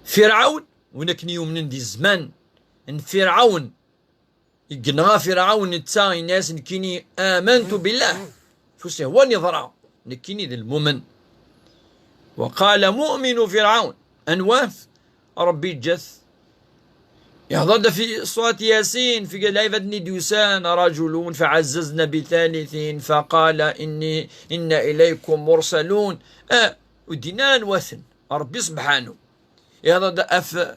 فرعون ونكني يومن دي الزمان ان فرعون يقنغا فرعون نتا ناس نكيني آمنت بالله فسه هو نظرة نكيني ذي المؤمن. وقال مؤمن فرعون أنواف ربي جث يهضر في صوت ياسين في قال عبدني ديوسان رجلون فعززنا بثالث فقال إن إليكم مرسلون ودينان وثن ربي سبحانه يهضر أف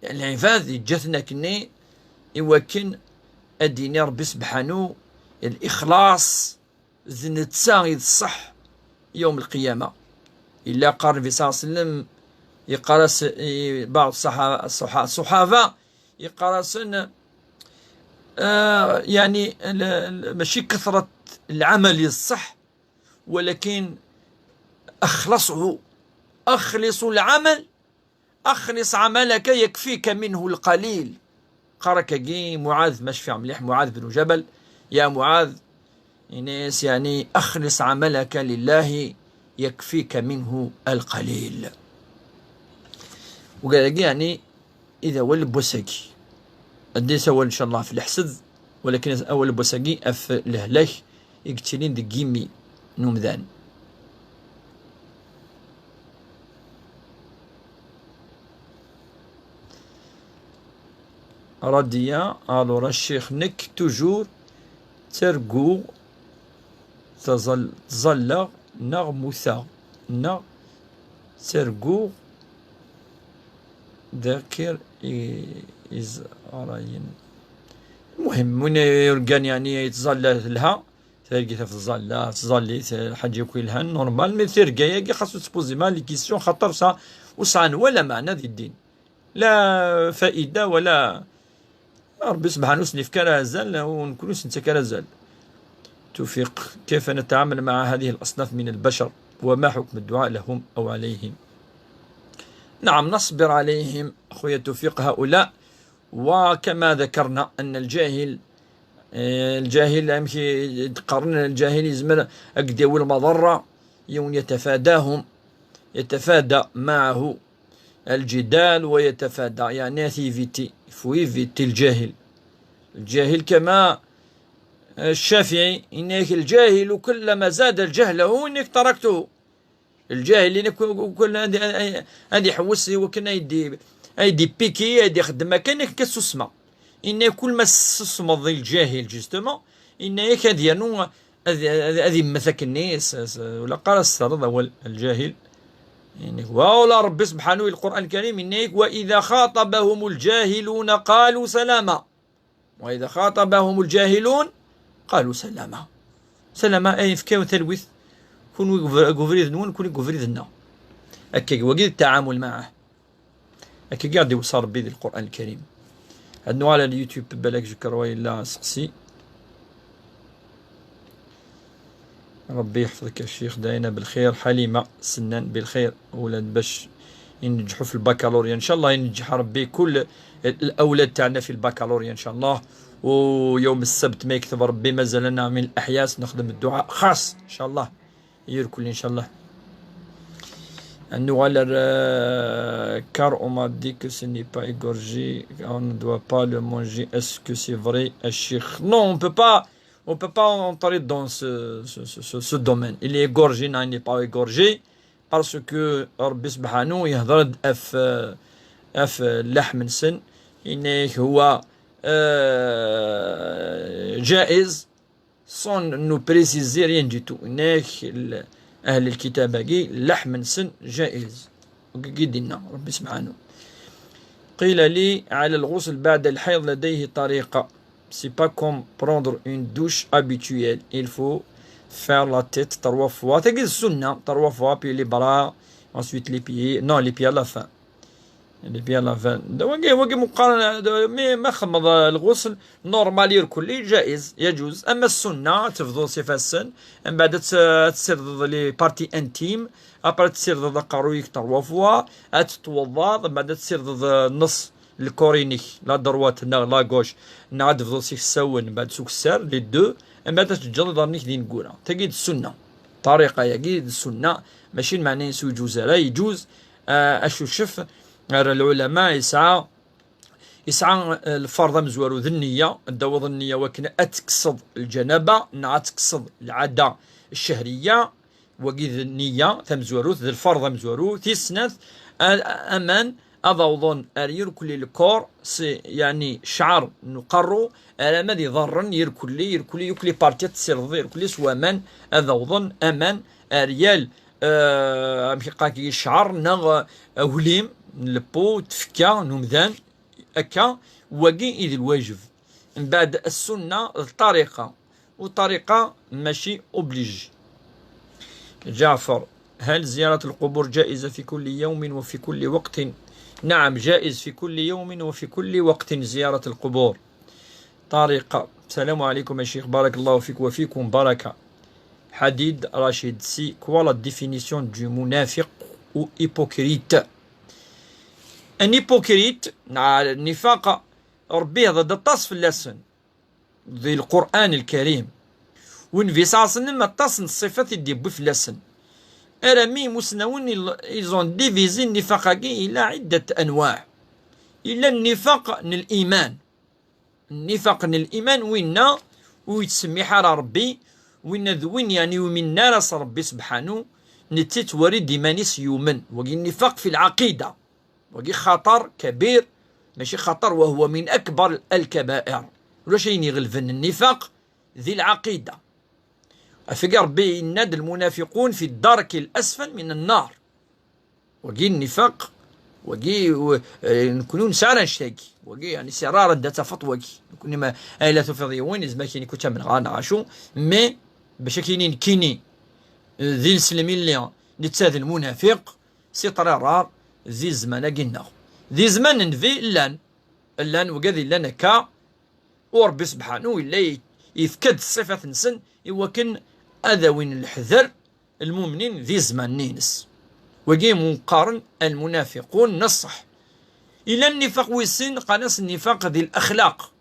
العفاذ يجثنا كني يوكن الدين ربي سبحانه الإخلاص زنتسا الصح يوم القيامة. إلا قال النبي صلى الله عليه وسلم يقرس بعض الصحابة يقرسن يعني ماشي كثرة العمل الصح ولكن أخلصوا العمل أخلص عملك يكفيك منه القليل. قركي معاذ مش في مليح، معاذ بن جبل، يا معاذ إنيس يعني أخلص عملك لله يكفيك منه القليل. وقال يعني إذا ولد بوساكي أدي سوى إن شاء الله في الحسد، ولكن أول بوساكي أف لهلاك يقتلين دقيمي نمذان. رديا ألورا الشيخ نك توجور ترقو تظل نغمثا نا ترقو ذاكر إزراين. المهم من يرقان يعني يتظل لها تلقي في الظلة تظلي الحاجة يكون لها نورمال، مي ترقا ياكي خاصو تسبوزي مال لي كيسيون خاطر سا وسعن ولا معنى ذي الدين، لا فائدة ولا ربي سبحانه سني في كرازل ونكونو سنتا كرازل. توفيق، كيف نتعامل مع هذه الأصناف من البشر وما حكم الدعاء لهم أو عليهم؟ نعم نصبر عليهم أخويا توفيق هؤلاء، وكما ذكرنا أن الجاهل يمشي قرن الجاهل يزمر أقداو المضرة يوم يتفاداهم، يتفادى معه الجدال ويتفادى يعني فيتي الجاهل كما الشافعي إنك الجاهل كلما زاد الجهله إنك تركته. الجاهل إنك كل هذه حوسي وكنا يدي بيكي يدي خدمة كأنك كسسمة، إن كل ما سسمض الجاهل جستما إنك هذه مثك الناس ولا قال السرد أول الجاهل يعني ولا ربي سبحانه القرآن الكريم إنك وإذا خاطبهم الجاهلون قالوا سلاما، وإذا خاطبهم الجاهلون قالوا سلاما. سلاما أي فكاو تلوث كون غوفريد نون كون غوفريد لنا هكا وقيد التعامل معه هكا قاعد يوصل ربي ذي القرآن الكريم. هادنو على اليوتيوب بالك جكر ويلا سقسي. ربي يحفظك يا شيخ، داينا بالخير. حليمة سنان بالخير، ولاد باش ينجحوا في البكالوريا ان شاء الله، ينجح ربي كل الاولاد تاعنا في البكالوريا ان شاء الله. ويوم السبت ما يكتب ربي مازال لنا من الاحياس نخدم الدعاء خاص ان شاء الله يركل ان شاء الله. Nous, car on m'a dit que ce n'est pas égorgé, on ne doit pas le manger. Est-ce que c'est vrai, Cheikh? Non, on peut pas entrer dans ce domaine. Il est égorgé, non, il n'est pas égorgé, parce que Rabbi subhanahu يهضر اف لحم السن إنه هو جائز sans nous préciser rien du tout. إنه أهل الكتاب لحم سن جائز قدنا ربي سبحانه. قيل لي على الغسل بعد الحيض لديه طريقة. C'est pas comme prendre une douche habituelle. Il faut faire la tête 3 fois. تجد السنة 3 fois puis les bras ensuite les pieds. Non, les pieds à la fin. Les pieds à la fin. وقي مقارنة ما خمض الغسل نورمال يركل جائز يجوز. أما السنة تفضل صفة السن من بعد تسير ضد لي بارتي انتيم، أبرا تسير ضد قارويك 3 فوا، تتوضا من بعد تسير ضد نص الكورينيك لا دروات لا غوش نعاد تفضل سيك السون من بعد سوك السر لي دو، من بعد تجرد ضرنيك دين نقولها. تجد السنة طريقة يجد السنة ماشي معناه يجوز لا يجوز. أشو شف العلماء يسعى الفرض مزوارو ذي النية الدوض النية وكنا أتقصد الجنابة نع تقصد العادة الشهرية وقيد النية تمزورو ذي الفرض مزوارو تيسنث أمان أضوضن أرير كل الكور يعني شعر نقرو ألا مدي ضرن يركلي يكلي بارتيات تسير يركلي سوا من أضوضن أمان أريال أمحقاكي الشعر نغ أوليم البو تفكا نمذان أكا وقي إذ الواجب. من بعد السنة الطريقة والطريقة ماشي أوبليج. جعفر، هل زيارة القبور جائزة في كل يوم وفي كل وقت؟ نعم جائز في كل يوم وفي كل وقت زيارة القبور. طريقة. السلام عليكم يا شيخ، بارك الله فيك وفيكم بركة. حديد رشيد سي كوا لا ديفينيسيون دو منافق ou hypocrite. ان هيبوكريت النفاق ربي ضد الطاس في اللسن ذي القرآن الكريم والنبي صلى الله عليه وسلم الطاس الصفات ديبو في اللسن ارمي مسنون ايزون ديفيزي النفاق الى عدة انواع الى النفاق الايمان النفاق الايمان وين ويتسمي حار ربي وين ذوين يعني ومن راس ربي سبحانه نتيت وريد مانيس يومن وقي النفاق في العقيدة وقي خطر كبير ماشي خطر وهو من أكبر الكبائر ولا شيء يغلفن النفاق ذي العقيدة أفقى ربي إناد المنافقون في الدرك الأسفل من النار وقي النفاق وقي نكونون سارا نشتاقي وقي يعني سرارة داتا فطوكي نكون ما آلة في ضيوين إذا ما كيني كنت من غانا عاشو مي باش كينين كيني ذي المسلمين اللي نتساذ المنافق سي طرار ذي زمان قلنا ذي زمان نفي لان وقاذي لنا كا وربي سبحانه إلا يفكد الصفة نسن يوكن هذا وين الحذر المؤمنين ذي زمان نينس وقي مقارن المنافقون نصح إلى النفاق ويسن قناص النفاق ذي الأخلاق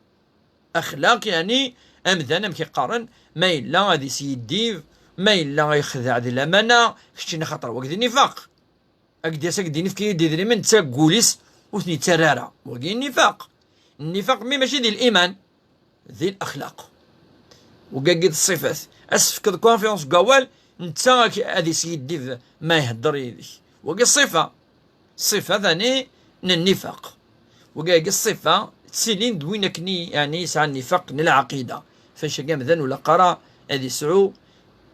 أخلاق يعني أمذانا كيقارن ما إلا غادي سيدي ما إلا يخدع ذي الأمانة كشتينا خطر وقت النفاق أكدي ساكديني في كيدي ذي من تاكوليس وثني ترارة وقي النفاق ماشي ذي الإيمان ذي الأخلاق وقاقيد الصفات أسف كذا كونفيونس قوال نتا هادي سيدي ما يهدر يدي وقي الصفة ثاني النفاق وقاقي الصفة تسيلين دوينا كني يعني ساعة النفاق العقيدة فاش قام ذن ولا قرا هادي سعو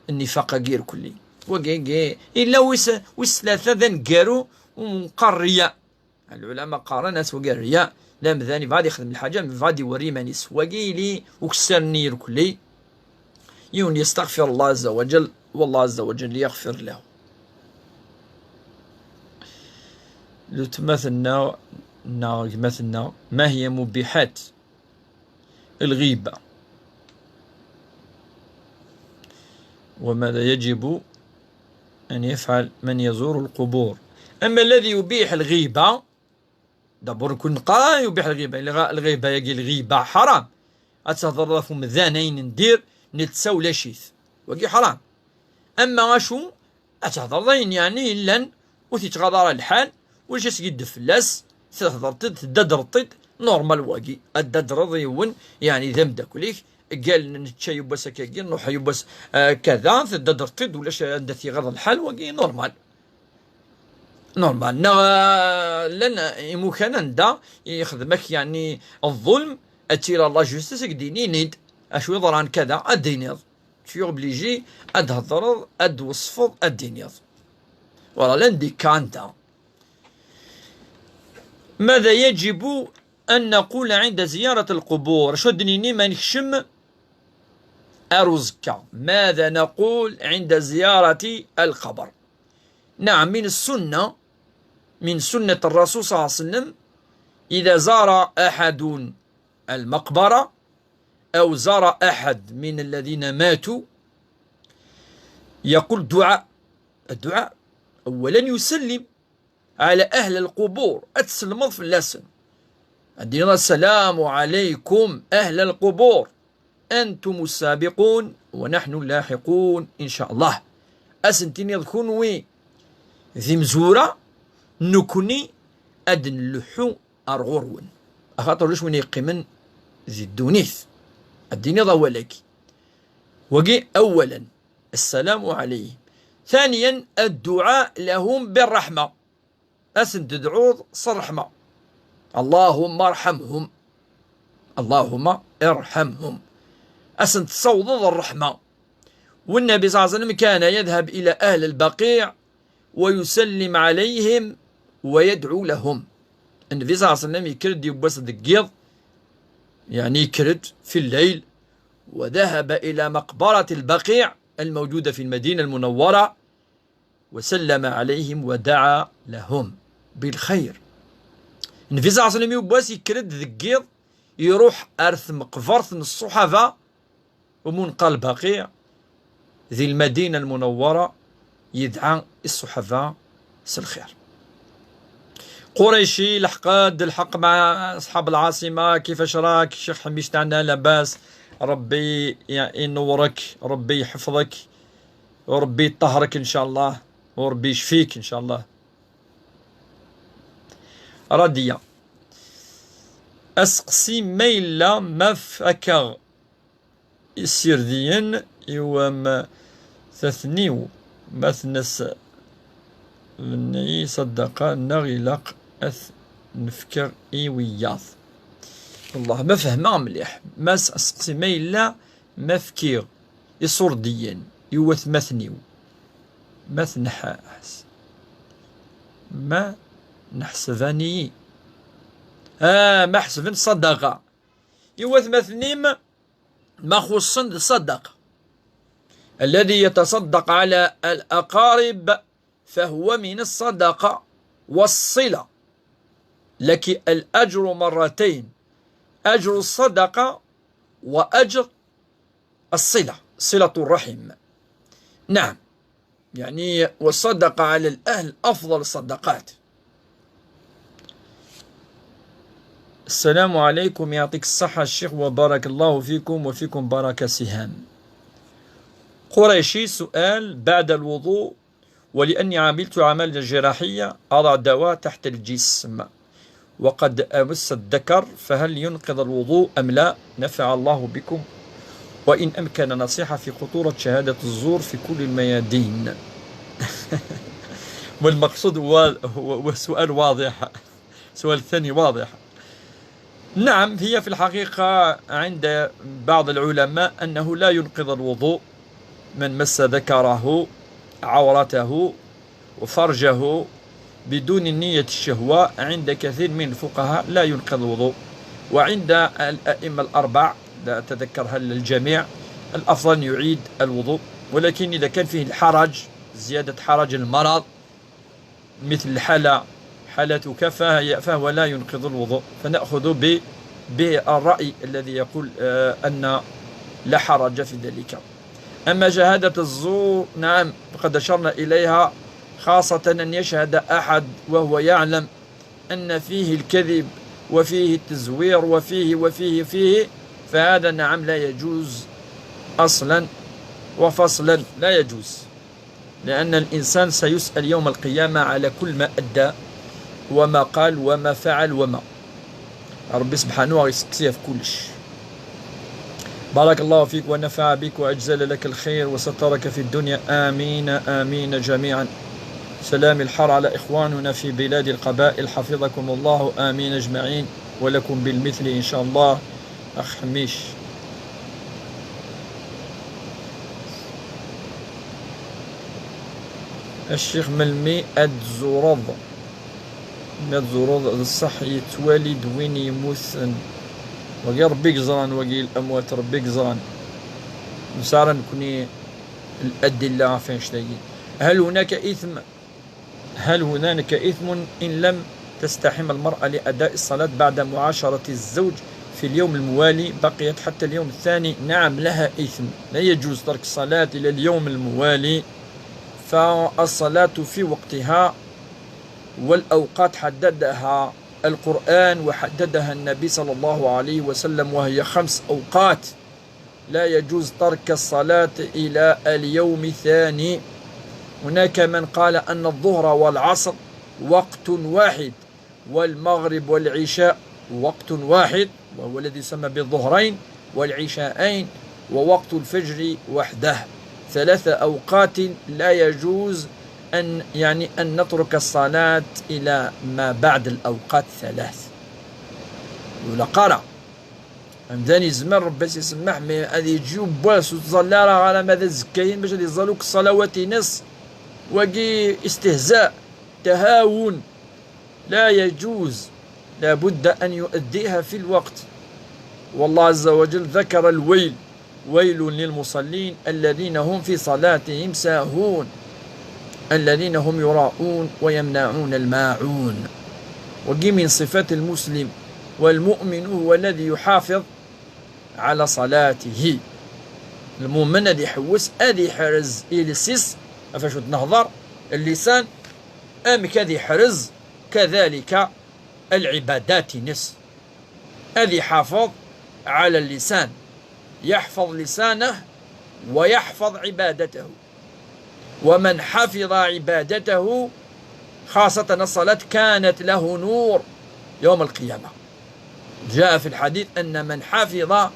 النفاق غير كلي وقاقي إلا ويس ثلاثة ذن قارو ومقار الرياء العلماء قارنات وقال الرياء لا مذاني بعد يخدم الحاجة بعد يوري مانيس وقيلي وكسر نير كلي يون يستغفر الله عز وجل والله عز وجل يغفر له لو تمثلنا ما هي مبيحات الغيبة وماذا يجب أن يفعل من يزور القبور. أما الذي يبيح الغيبة دابور كون قا يبيح الغيبة الغيبة يجي الغيبة حرام أتظرف فم ذانين ندير نتساو شيث وقي حرام. أما غاشو أتهضرين يعني إلا وتتغادر الحال وش يسقد فلاس تدرطد نورمال واقي الددر يون يعني ذم داكوليك قال نتشا يباس كاكي نروح يباس كذا تدرطد ولاش عندها غض الحال واقي نورمال لان يمكن دا يخدمك يعني الظلم اتيرا لا جوستيس كديني نيد اش يضران كذا ادينيض شي اوبليجي ادهضر ادوصفض ادينيض ولا لندي كانتا. ماذا يجب أن نقول عند زيارة القبور؟ شو دنيني ما نكشم أرزكا. ماذا نقول عند زيارة القبر؟ نعم من سنة الرسول صلى الله عليه وسلم إذا زار أحد المقبرة أو زار أحد من الذين ماتوا يقول الدعاء أولا يسلم على أهل القبور أتسلمض في اللسن أدينا السلام عليكم أهل القبور أنتم السابقون ونحن اللاحقون إن شاء الله. أسنتين يذكون وي ذي مزورة نكوني أدن لحو أرغرون أخاطر ليش من يقيمن ذي الدونيث الدين ضوالك وقي أولا السلام عليهم. ثانيا الدعاء لهم بالرحمة أسن تدعوض صرحمة اللهم ارحمهم اللهم ارحمهم أسن تصوض الرحمة. والنبي صلى الله عليه وسلم كان يذهب إلى أهل البقيع ويسلم عليهم ويدعو لهم. النبي صلى الله عليه وسلم يكرد يبس دقيض يعني يكرد في الليل وذهب إلى مقبرة البقيع الموجودة في المدينة المنورة وسلم عليهم ودعا لهم بالخير. النبي صلى الله عليه وسلم يباس يكرد ذقيض يروح أرث مقبرة الصحابة ومنقى البقيع ذي المدينة المنورة يدعى الصحابة الخير. قريشي الحقاد الحق مع أصحاب العاصمة. كيفاش راك شيخ حميش تاعنا؟ لاباس، ربي ينورك، ربي يحفظك، وربي يطهرك إن شاء الله، وربي يشفيك إن شاء الله. رديا أسقسي ميلا ما فكر السردين يوم ثثنيو مثنس مني صدقة نغلق نفكر وياض. والله ما فهمها مليح. ما أسقسي ميلا ما فكير يصرديين يوث مثنيو مثنحاس ما نحسبني ما حسبن صدقة يوث مثنيم ما خصن صدقة. الذي يتصدق على الأقارب فهو من الصدقة والصلة، لك الأجر مرتين، أجر الصدقة وأجر الصلة، صلة الرحم. نعم، يعني والصدقة على الأهل أفضل الصدقات. السلام عليكم، يعطيك الصحة الشيخ وبارك الله فيكم وفيكم بركة سهام. قريشي سؤال بعد الوضوء، ولأني عملت عملية جراحية أضع دواء تحت الجسم وقد أمس الذكر، فهل ينقض الوضوء أم لا؟ نفع الله بكم، وإن أمكن نصيحة في خطورة شهادة الزور في كل الميادين. والمقصود هو سؤال واضح، سؤال ثاني واضح. نعم، هي في الحقيقة عند بعض العلماء أنه لا ينقض الوضوء من مس ذكره عورته وفرجه بدون نية الشهوة. عند كثير من الفقهاء لا ينقض الوضوء، وعند الأئمة الأربع لا أتذكر هل الجميع الأفضل يعيد الوضوء. ولكن إذا كان فيه الحرج، زيادة حرج المرض مثل حالتك فهو لا ينقض الوضوء، فنأخذ بالرأي الذي يقول أن لا حرج في ذلك. أما شهادة الزور نعم فقد أشرنا إليها، خاصة أن يشهد أحد وهو يعلم أن فيه الكذب وفيه التزوير وفيه فهذا نعم لا يجوز أصلا وفصلا، لا يجوز، لأن الإنسان سيسأل يوم القيامة على كل ما أدى وما قال وما فعل وما ربي سبحانه يسقسيه في كلش. بارك الله فيك ونفع بك وأجزل لك الخير وسترك في الدنيا، آمين آمين جميعا. سلام الحر على إخواننا في بلاد القبائل، حفظكم الله، آمين أجمعين، ولكم بالمثل إن شاء الله. أخ حميش. الشيخ ملمي الزرض الصح يتوالد وين يموت، وقي ربي قزران وقي الأموات ربي قزران مسارا نكوني الأدلة فين شتاقين. هل هناك إثم إن لم تستحم المرأة لأداء الصلاة بعد معاشرة الزوج في اليوم الموالي بقيت حتى اليوم الثاني؟ نعم لها إثم، لا يجوز ترك الصلاة إلى اليوم الموالي، فالصلاة في وقتها والأوقات حددها القرآن وحددها النبي صلى الله عليه وسلم، وهي 5 أوقات، لا يجوز ترك الصلاة إلى اليوم الثاني. هناك من قال أن الظهر والعصر وقت واحد، والمغرب والعشاء وقت واحد وهو الذي يسمى بالظهرين والعشاءين، ووقت الفجر وحده. 3 أوقات لا يجوز أن نترك الصلاة إلى ما بعد الأوقات 3. ولا قرأ عندني زمان ربي يسمح هذه تجيب باس وتظل راه على ماذا زكاين باش يظلوك الصلوات نص، وقي استهزاء تهاون، لا يجوز، لا بد أن يؤديها في الوقت. والله عز وجل ذكر الويل، ويل للمصلين الذين هم في صلاتهم ساهون الذين هم يراءون ويمنعون الماعون. وقي من صفات المسلم والمؤمن هو الذي يحافظ على صلاته. المؤمن الذي يحوس الذي يحرز السيس فاش تنهضر اللسان امك هذه يحرز كذلك العبادات نس. هذه حافظ على اللسان، يحفظ لسانه ويحفظ عبادته. ومن حفظ عبادته خاصة الصلاة كانت له نور يوم القيامة. جاء في الحديث أن من حفظ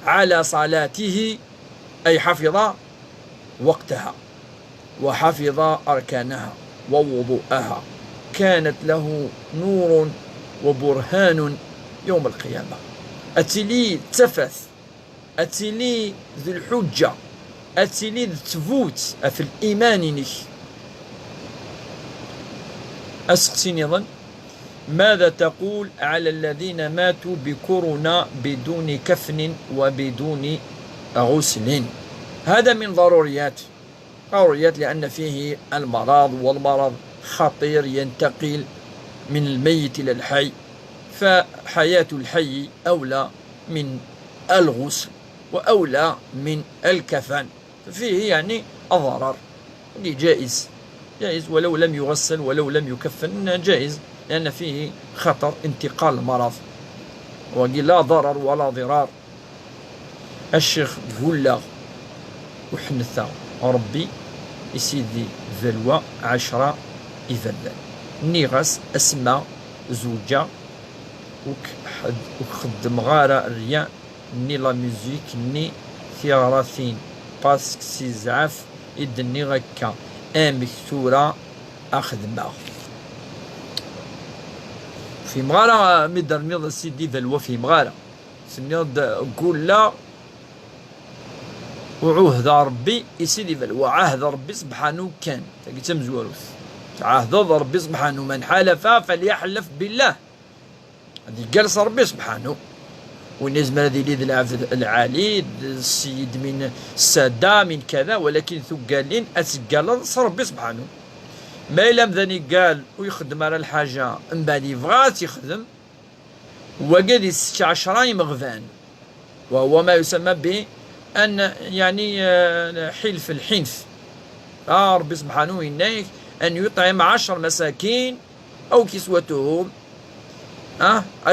على صلاته أي حفظ وقتها وحفظ أركانها ووضوءها كانت له نور وبرهان يوم القيامة. أتلي تفث، أتلي ذو الحجة، أتلي تفوت في الإيمان نش. أسقسي أيضا ماذا تقول على الذين ماتوا بكورونا بدون كفن وبدون غسل؟ هذا من ضروريات لأن فيه المرض، والمرض خطير ينتقل من الميت إلى الحي، فحياة الحي أولى من الغسل وأولى من الكفن، ففيه يعني الضرر اللي جائز ولو لم يغسل ولو لم يكفن جائز، لأن فيه خطر انتقال المرض، وقيل لا ضرر ولا ضرار. الشيخ قول وحنثا ربي يسيدي فلوى 10 إفلال نيغاس أسماء زوجة وخدم غارة الرياء ني لا ميوزيك ني ثيراثين باسك سي زعاف إدني غكا مكثورة أخدمه في مغارة مدر ميض سيدي فلوى في مغارة سنيض قول لا وعهد ربي يسيدي فلوى عهد ربي سبحانه كان تقيت مزوروث عهد ربي سبحانه من حلف فليحلف بالله. هذه جلس ربي سبحانه ونزم هذه ليد العبد العالي السيد من السادة من كذا، ولكن ثو قالين أتقال ربي سبحانه ما لم ذني قال ويخدم على الحاجة من بعد يبغات يخدم وقد 16 مغفان، وهو ما يسمى به أن يعني حلف الحنف. ربي سبحانه إنك أن يطعم 10 مساكين أو كسوتهم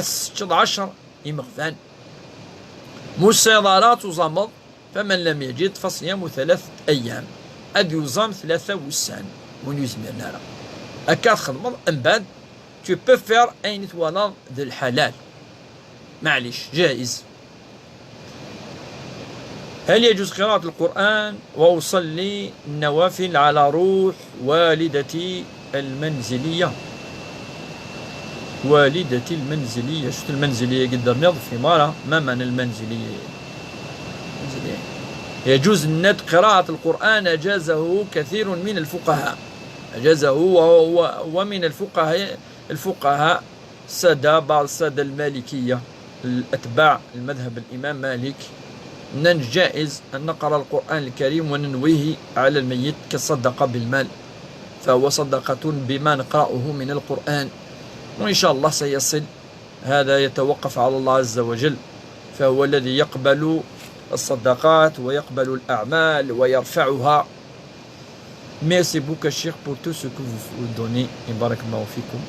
16 مغفان مسيطرات وزمض، فمن لم يجد فصيام 3 أيام أد يزام 3 وسان ونزمر نارا أكاد خدمض أم بعد tu peux faire أين توالى ذي الحلال معليش جائز. هل يجوز قراءة القرآن وأصلي النوافل على روح والدتي المنزلية؟ والدتي المنزلية شفت المنزلية قدر نض في مرة ما معنى المنزلية؟ يجوز الند قراءة القرآن أجازه كثير من الفقهاء، أجازه ومن الفقهاء سادة بعض السادة المالكية الأتباع المذهب الإمام مالك أن جائز أن نقرأ القرآن الكريم وننويه على الميت كالصدقة بالمال، فهو صدقة بما نقرأه من القرآن، وإن شاء الله سيصل. هذا يتوقف على الله عز وجل، فهو الذي يقبل الصدقات ويقبل الأعمال ويرفعها. Merci beaucoup Cheikh pour tout ce que vous donnez. بارك الله فيكم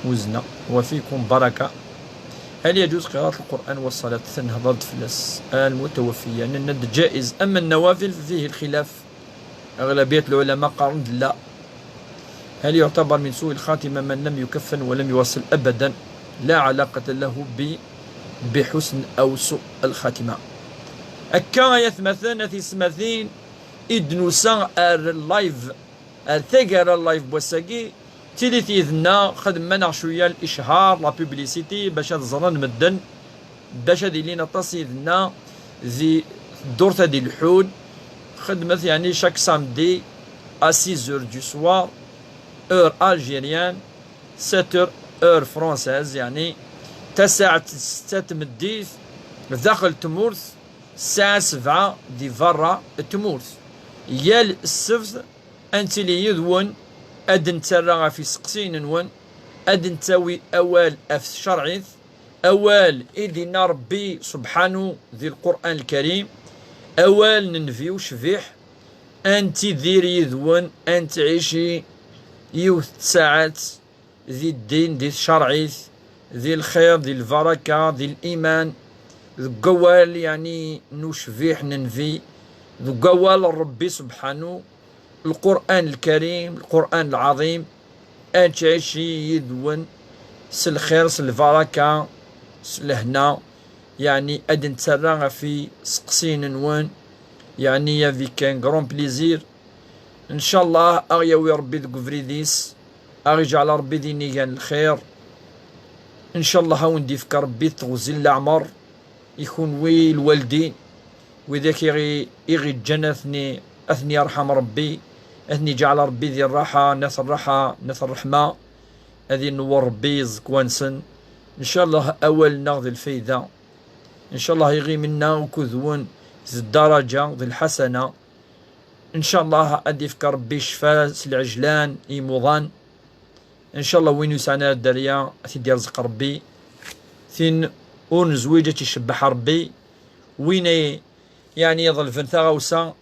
وزنا وفيكم بركة. هل يجوز قراءة القرآن والصلاة؟ هضرت في السؤال المتوفية أن الند جائز، أما النوافل فيه الخلاف، أغلبية العلماء قالوا لا. هل يعتبر من سوء الخاتمة من لم يكفن ولم يوصل أبدا؟ لا علاقة له بحسن أو سوء الخاتمة. أكا يثمثان ثمثين إدنوسا اللايف الثقر اللايف بوساقي تيلي ذنا خدمنا شويه الاشهار لا بوبليسيتي باش تزرن مدن باش هادي لينا طاسي ذنا زي دورتا ديال الحود خدمت يعني شاك سامدي ا 6 دو سوار اور الجيريان 7 اور فرونسيز، يعني 9 6 مديث داخل تمورث الساعة 7 دي فرا تمورث يال السفت انت لي يذون أدن ترى في سقسين نون أدن تاوي أوال أف شرعيث أوال إدينا ربي سبحانه ذي القرآن الكريم أوال ننفيو شفيح أنت ذيري ذون أنت عيشي يوث ساعات ذي الدين ذي الشرعيث ذي الخير ذي البركة ذي الإيمان ذو قوال يعني نشفيح ننفي ذو قوال ربي سبحانه القرآن الكريم القرآن العظيم أتعيشي يدون سالخير سالبركة سالهنا يعني أدن تسرع في سقسين نوان يعني يافي كان غرون بليزير إن شاء الله أغيوي ربي ذو فريديس أغيجعل ربي ديني كان الخير إن شاء الله هاوندي فك ربي تغزي العمر يكون وي الوالدين وذاك يغي الجنة أثني يرحم ربي أثني جعل ربي ذي الراحة ناس الراحة ناس الرحمة هذه نور ربي زكوانسن إن شاء الله أول ناخذ الفايدة إن شاء الله يغي منا وكذون ذي الدرجة ذي الحسنة إن شاء الله أدي فك ربي شفاء العجلان إيموضان إن شاء الله وين يسعنا الدريا أثي رزق ربي ثين ون زويجة تشبح ربي وين يعني يظل فنثا غوسا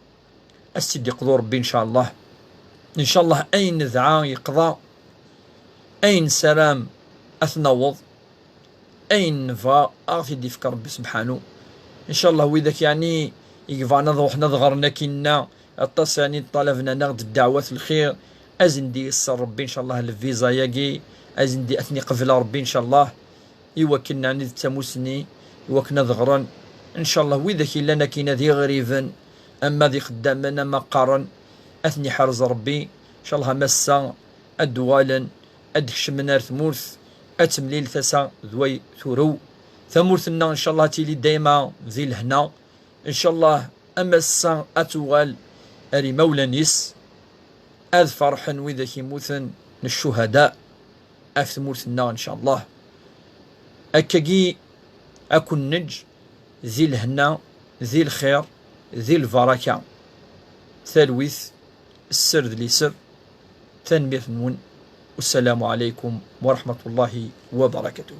أستيد يقضوا ربي إن شاء الله إن شاء الله أين ذعا يقضى أين سلام أثنوض أين نفا أغفي ديفك ربي سبحانه إن شاء الله ويدك يعني يقفى نضوح نظغرنا كنا الطاس يعني طلبنا نغد الدعوة الخير أزندي يسر ربي إن شاء الله الفيزا ياقي أزندي أثني قبل ربي إن شاء الله يوكلنا عن التموسني يوكلنا ذغرا إن شاء الله ويدك لنا كينا ذي غريبا أما ذي خدامنا ما قارن أثني حرز ربي إن شاء الله مسا أدوالا أدكش من ثمورث أتمليل ثسا ذوي ثورو ثمورثنا إن شاء الله تيلي دايما ذي الهنا إن شاء الله أمسا أتوال أري مولانيس أذ فرحا وذاك يموثن الشهداء أثمورثنا إن شاء الله أكاكي أكون نج ذي الهنا ذي الخير ذي البركة ثالوث السر ذي سر تنمية نون والسلام عليكم ورحمة الله وبركاته.